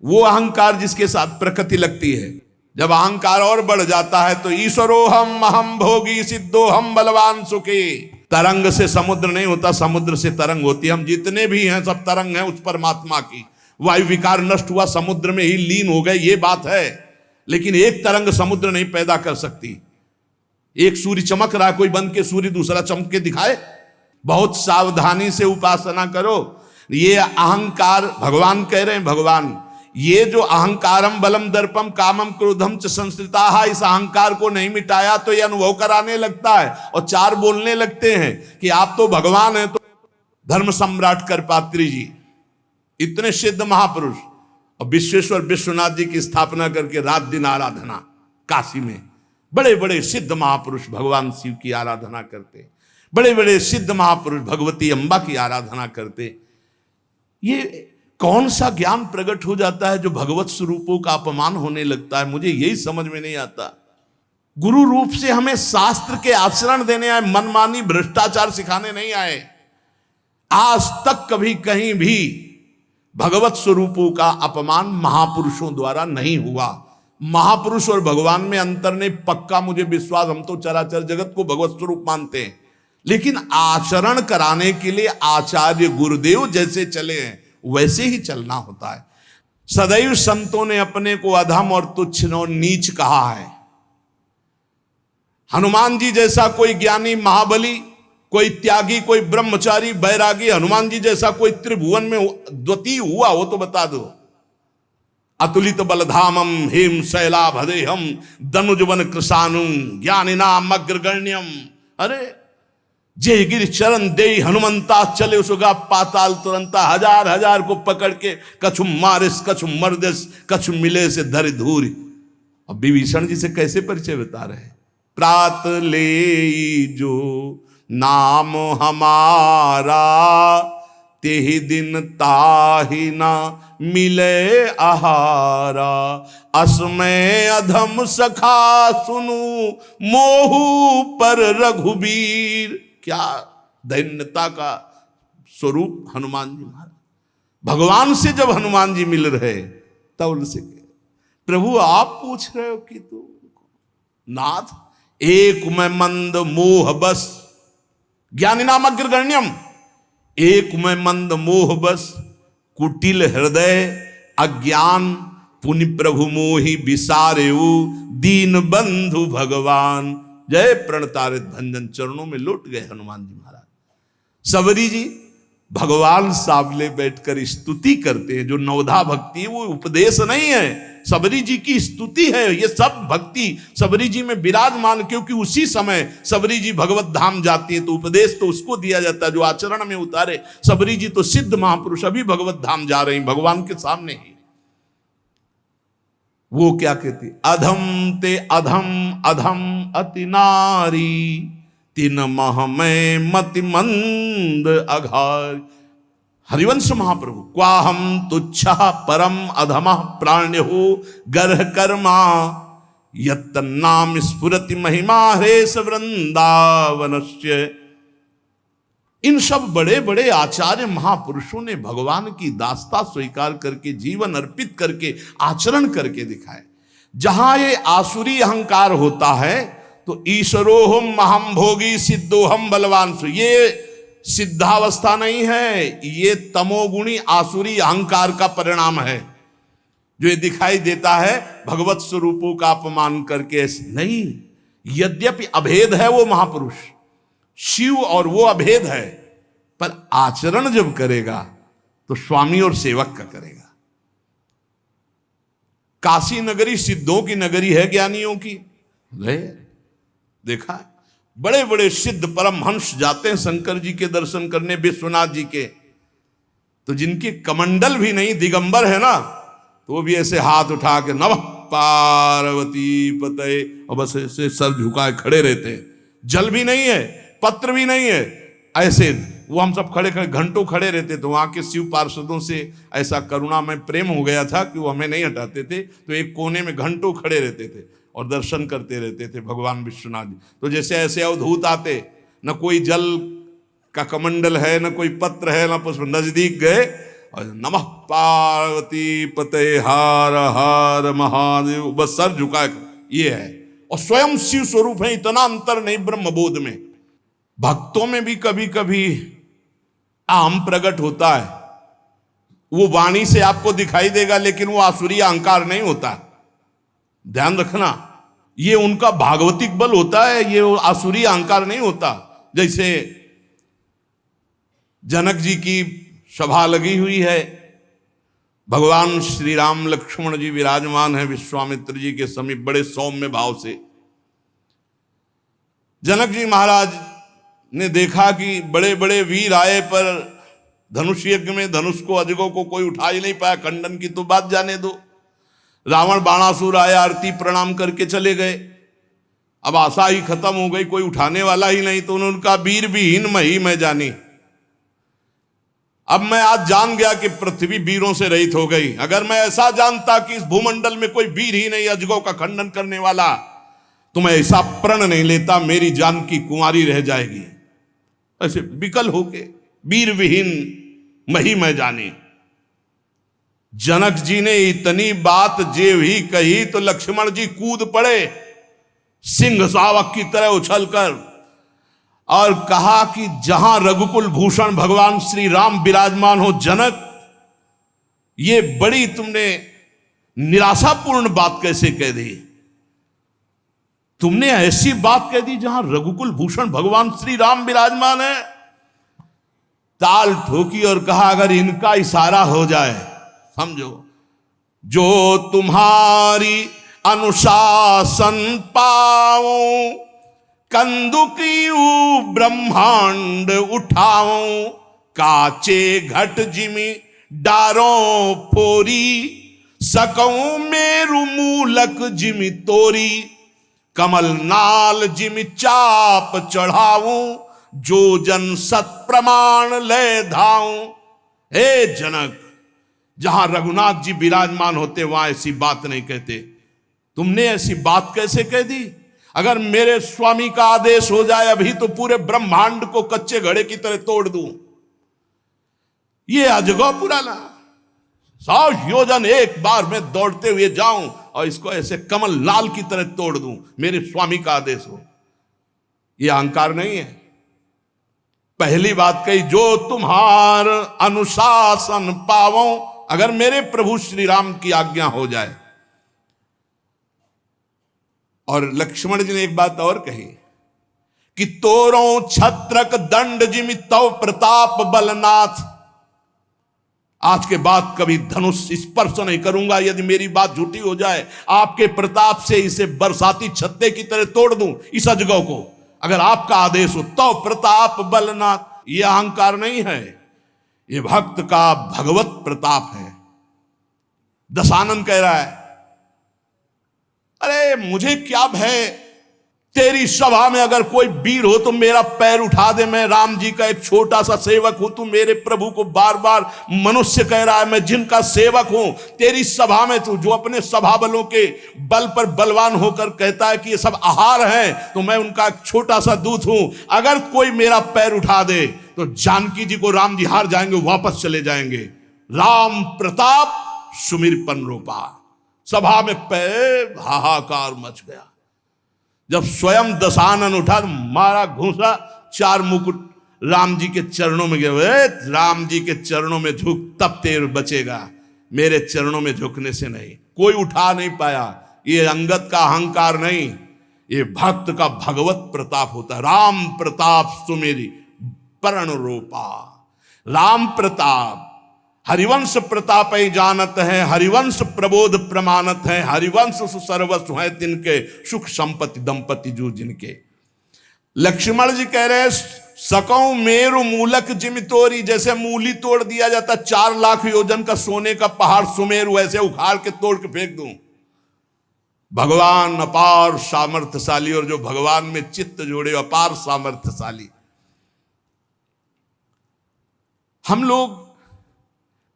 वो अहंकार जिसके साथ प्रकृति लगती है। जब अहंकार और बढ़ जाता है तो ईश्वरोहम अहम भोगी सिद्धोहम बलवान सुखी। तरंग से समुद्र नहीं होता, समुद्र से तरंग होती है। हम जितने भी हैं सब तरंग हैं उस परमात्मा की। वायु विकार नष्ट हुआ, समुद्र में ही लीन हो गए, ये बात है। लेकिन एक तरंग समुद्र नहीं पैदा कर सकती। एक सूर्य चमक रहा, कोई बंद के सूर्य दूसरा चमक के दिखाए। बहुत सावधानी से उपासना करो। ये अहंकार, भगवान कह रहे हैं, भगवान ये जो अहंकारम बलम दर्पम कामम क्रोधम च संश्रिताहा, इस अहंकार को नहीं मिटाया तो ये अनुभव कराने लगता है और 4 बोलने लगते हैं कि आप तो भगवान हैं। तो धर्म सम्राट करपात्री जी, इतने सिद्ध महापुरुष, और विश्वेश्वर विश्वनाथ जी की स्थापना करके रात दिन आराधना, काशी में बड़े बड़े सिद्ध महापुरुष भगवान शिव की आराधना करते, बड़े बड़े सिद्ध महापुरुष भगवती अम्बा की आराधना करते। ये कौन सा ज्ञान प्रकट हो जाता है जो भगवत स्वरूपों का अपमान होने लगता है। मुझे यही समझ में नहीं आता। गुरु रूप से हमें शास्त्र के आचरण देने आए, मनमानी भ्रष्टाचार सिखाने नहीं आए। आज तक कभी कहीं भी भगवत स्वरूपों का अपमान महापुरुषों द्वारा नहीं हुआ। महापुरुष और भगवान में अंतर नहीं, पक्का मुझे विश्वास। हम तो चराचर जगत को भगवत स्वरूप मानते हैं, लेकिन आचरण कराने के लिए आचार्य गुरुदेव जैसे चले हैं वैसे ही चलना होता है। सदैव संतों ने अपने को अधम और तुच्छ और नीच कहा है। हनुमान जी जैसा कोई ज्ञानी महाबली, कोई त्यागी, कोई ब्रह्मचारी बैरागी, हनुमान जी जैसा कोई त्रिभुवन में द्वितीय हुआ हो तो बता दो। अतुलित बलधामम हेम शैलाभदेहम दनुजवन कृशानुम ज्ञानिनाम अग्रगण्यम। अरे जय गिर चरण दे हनुमंता चले उसगा पाताल तुरंता। हजार हजार को पकड़ के कछु मारिस कछु मर्दिस कछु मिले से धर धूरी। अब विभीषण जी से कैसे परिचय बता रहे। प्रात ले जो नाम हमारा तेहि दिन ताहि ना मिले आहारा। असमय अधम सखा सुनु मोहू पर रघुबीर। क्या दैन्यता का स्वरूप हनुमान जी महाराज। भगवान से जब हनुमान जी मिल रहे तब उनसे प्रभु आप पूछ रहे हो कि तू नाथ एक मैं मंद मोह बस ज्ञानी नाम अग्रगण्यम। एक मैं मंद मोह बस कुटिल हृदय अज्ञान पुनि प्रभु मोहि विसारेऊ दीन बंधु भगवान। जय प्रणतारित भंजन। चरणों में लौट गए हनुमान जी महाराज। सबरी जी भगवान सामने बैठकर स्तुति करते हैं। जो नवधा भक्ति है वो उपदेश नहीं है, सबरी जी की स्तुति है। ये सब भक्ति सबरी जी में विराजमान, क्योंकि उसी समय सबरी जी भगवत धाम जाती है तो उपदेश तो उसको दिया जाता है जो आचरण में उतारे। सबरी जी तो सिद्ध महापुरुष अभी भगवत धाम जा रही भगवान के सामने ही। वो क्या कहती, अधम ते अधम अधम अति नारी, तीन मह में मति मंद अघार। हरिवंश महाप्रभु, क्वाहम तुच्छ परम अधम प्राण्यो गर्ह कर्मा, यत्तन्नाम स्फुरति महिमा हरेश वृंदावनस्य। इन सब बड़े बड़े आचार्य महापुरुषों ने भगवान की दास्ता स्वीकार करके, जीवन अर्पित करके, आचरण करके दिखाए। जहां ये आसुरी अहंकार होता है तो ईश्वरोहम महम भोगी सिद्धोहम बलवान, ये सिद्धावस्था नहीं है, ये तमोगुणी आसुरी अहंकार का परिणाम है जो ये दिखाई देता है भगवत स्वरूपों का अपमान करके। नहीं, यद्यपि अभेद है वो महापुरुष, शिव और वो अभेद है, पर आचरण जब करेगा तो स्वामी और सेवक का करेगा। काशी नगरी सिद्धों की नगरी है, ज्ञानियों की। देखा, बड़े बड़े सिद्ध परमहंस जाते हैं शंकर जी के दर्शन करने, विश्वनाथ जी के, तो जिनके कमंडल भी नहीं, दिगंबर है ना, तो वो भी ऐसे हाथ उठा के नमः पार्वती पते, और बस ऐसे सर झुकाए खड़े रहते हैं। जल भी नहीं है, पत्र भी नहीं है, ऐसे वो हम सब खड़े खड़े घंटों खड़े रहते। तो वहां के शिव पार्षदों से ऐसा करुणा में प्रेम हो गया था कि वो हमें नहीं हटाते थे, तो एक कोने में घंटों खड़े रहते थे और दर्शन करते रहते थे भगवान विश्वनाथ जी। तो जैसे ऐसे अवधूत आते, न कोई जल का कमंडल है, न कोई पत्र है, न पुष्प, नजदीक गए और नमः पार्वती पते हार हार महादेव, बस सर झुकाए, ये है। और स्वयं शिव स्वरूप है, इतना अंतर नहीं ब्रह्मबोध में। भक्तों में भी कभी कभी आम प्रकट होता है, वो वाणी से आपको दिखाई देगा, लेकिन वो आसुरी अहंकार नहीं होता। ध्यान रखना, ये उनका भागवतिक बल होता है, ये आसुरी अहंकार नहीं होता। जैसे जनक जी की सभा लगी हुई है, भगवान श्री राम लक्ष्मण जी विराजमान है विश्वामित्र जी के समीप बड़े सौम्य भाव से। जनक जी महाराज ने देखा कि बड़े बड़े वीर आए, पर धनुष यज्ञ में धनुष को, अजगों को कोई उठा ही नहीं पाया, खंडन की तो बात जाने दो। रावण बाणासुर आया, आरती प्रणाम करके चले गए। अब आशा ही खत्म हो गई, कोई उठाने वाला ही नहीं, तो उन्होंने कहा वीर विहीन मही मैं जानी। अब मैं आज जान गया कि पृथ्वी वीरों से रहित हो गई। अगर मैं ऐसा जानता कि इस भूमंडल में कोई वीर ही नहीं अजगों का खंडन करने वाला, तो मैं ऐसा प्रण नहीं लेता, मेरी जान की कुंवारी रह जाएगी। ऐसे विकल होके वीर विहीन मही मैं जानी। जनक जी ने इतनी बात जे भी कही तो लक्ष्मण जी कूद पड़े सिंह शावक की तरह उछलकर, और कहा कि जहां रघुकुल भूषण भगवान श्री राम विराजमान हो, जनक, ये बड़ी तुमने निराशापूर्ण बात कैसे कह दी? तुमने ऐसी बात कह दी जहां रघुकुल भूषण भगवान श्री राम विराजमान है। ताल ठोकी और कहा अगर इनका इशारा हो जाए, समझो, जो तुम्हारी अनुशासन पाओ, कंदुकियू ब्रह्मांड उठाओ, काचे घट जिमी डारों फोरी, सकऊं मेरु मूलक जिमी तोरी, कमल नाल जिमी चाप चढ़ाऊं, जो जन सत प्रमाण ले धाऊं। हे जनक, जहां रघुनाथ जी विराजमान होते वहां ऐसी बात नहीं कहते। तुमने ऐसी बात कैसे कह दी? अगर मेरे स्वामी का आदेश हो जाए अभी तो पूरे ब्रह्मांड को कच्चे घड़े की तरह तोड़ दूं। ये अजगौ पुराना 100 योजन एक बार में दौड़ते हुए जाऊं और इसको ऐसे कमल लाल की तरह तोड़ दूं, मेरे स्वामी का आदेश हो। यह अहंकार नहीं है। पहली बात कही, जो तुम्हार अनुशासन पावो, अगर मेरे प्रभु श्री राम की आज्ञा हो जाए। और लक्ष्मण जी ने एक बात और कही कि तोरों छत्रक दंड जिमि तव प्रताप बलनाथ। आज के बाद कभी धनुष स्पर्श नहीं करूंगा, यदि मेरी बात झूठी हो जाए आपके प्रताप से इसे बरसाती छत्ते की तरह तोड़ दूं इस अजगव को, अगर आपका आदेश हो। तव प्रताप बलनाथ, यह अहंकार नहीं है, ये भक्त का भगवत प्रताप है। दशानंद कह रहा है, अरे मुझे क्या भय, तेरी सभा में अगर कोई वीर हो तो मेरा पैर उठा दे, मैं राम जी का एक छोटा सा सेवक हूं। तू मेरे प्रभु को बार बार मनुष्य कह रहा है, मैं जिनका सेवक हूं। तेरी सभा में तू जो अपने सभा बलों के बल पर बलवान होकर कहता है कि ये सब आहार है, तो मैं उनका एक छोटा सा दूत हूं। अगर कोई मेरा पैर उठा दे तो जानकी जी को राम जी हार जाएंगे, वापस चले जाएंगे। राम प्रताप सुमिरपन रूपा। सभा में पैर हाहाकार मच गया। जब स्वयं दशानन उठा तो मारा घूसा, 4 मुकुट राम जी के चरणों में गए। राम जी के चरणों में झुक, तब तेर बचेगा, मेरे चरणों में झुकने से नहीं। कोई उठा नहीं पाया। ये अंगद का अहंकार नहीं, ये भक्त का भगवत प्रताप होता है। राम प्रताप सुमेरी परण रूपा। राम प्रताप हरिवंश प्रताप ही जानत है, हरिवंश प्रबोध प्रमाणत है, हरिवंश सर्वस्व है तिनके, सुख संपत्ति दंपति जो जिनके। लक्ष्मण जी कह रहे, सकौ मेरु मूलक जिम तोरी, जैसे मूली तोड़ दिया जाता 4 लाख योजन का सोने का पहाड़ सुमेरु, ऐसे उखाड़ के तोड़ के फेंक दूं। भगवान अपार सामर्थ्यशाली, और जो भगवान में चित्त जोड़े अपार सामर्थ्यशाली। हम लोग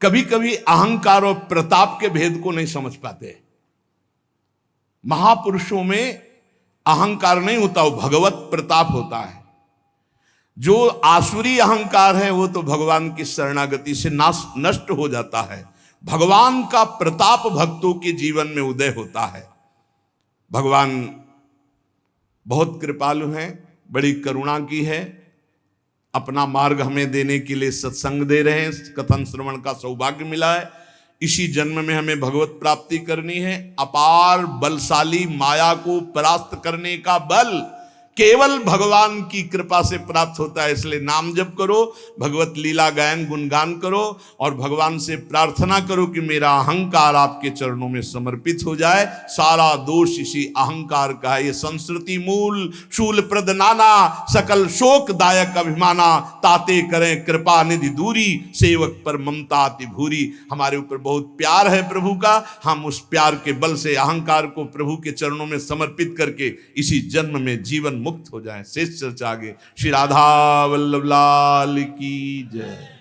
कभी कभी अहंकार और प्रताप के भेद को नहीं समझ पाते। महापुरुषों में अहंकार नहीं होता, वो भगवत प्रताप होता है। जो आसुरी अहंकार है वो तो भगवान की शरणागति से नष्ट हो जाता है। भगवान का प्रताप भक्तों के जीवन में उदय होता है। भगवान बहुत कृपालु हैं, बड़ी करुणा की है, अपना मार्ग हमें देने के लिए सत्संग दे रहे हैं। कथन श्रवण का सौभाग्य मिला है। इसी जन्म में हमें भगवत प्राप्ति करनी है। अपार बलशाली माया को परास्त करने का बल केवल भगवान की कृपा से प्राप्त होता है। इसलिए नाम जप करो, भगवत लीला गायन गुणगान करो, और भगवान से प्रार्थना करो कि मेरा अहंकार आपके चरणों में समर्पित हो जाए। सारा दोष इसी अहंकार का है। ये संस्कृति मूल शूल प्रद नाना, सकल शोक दायक अभिमाना, ताते करें कृपा निधि दूरी, सेवक पर ममता अति भूरी। हमारे ऊपर बहुत प्यार है प्रभु का, हम उस प्यार के बल से अहंकार को प्रभु के चरणों में समर्पित करके इसी जन्म में जीवन मुक्त हो जाए। शेष चर्चा आगे। श्री राधा वल्लभ लाल की जय।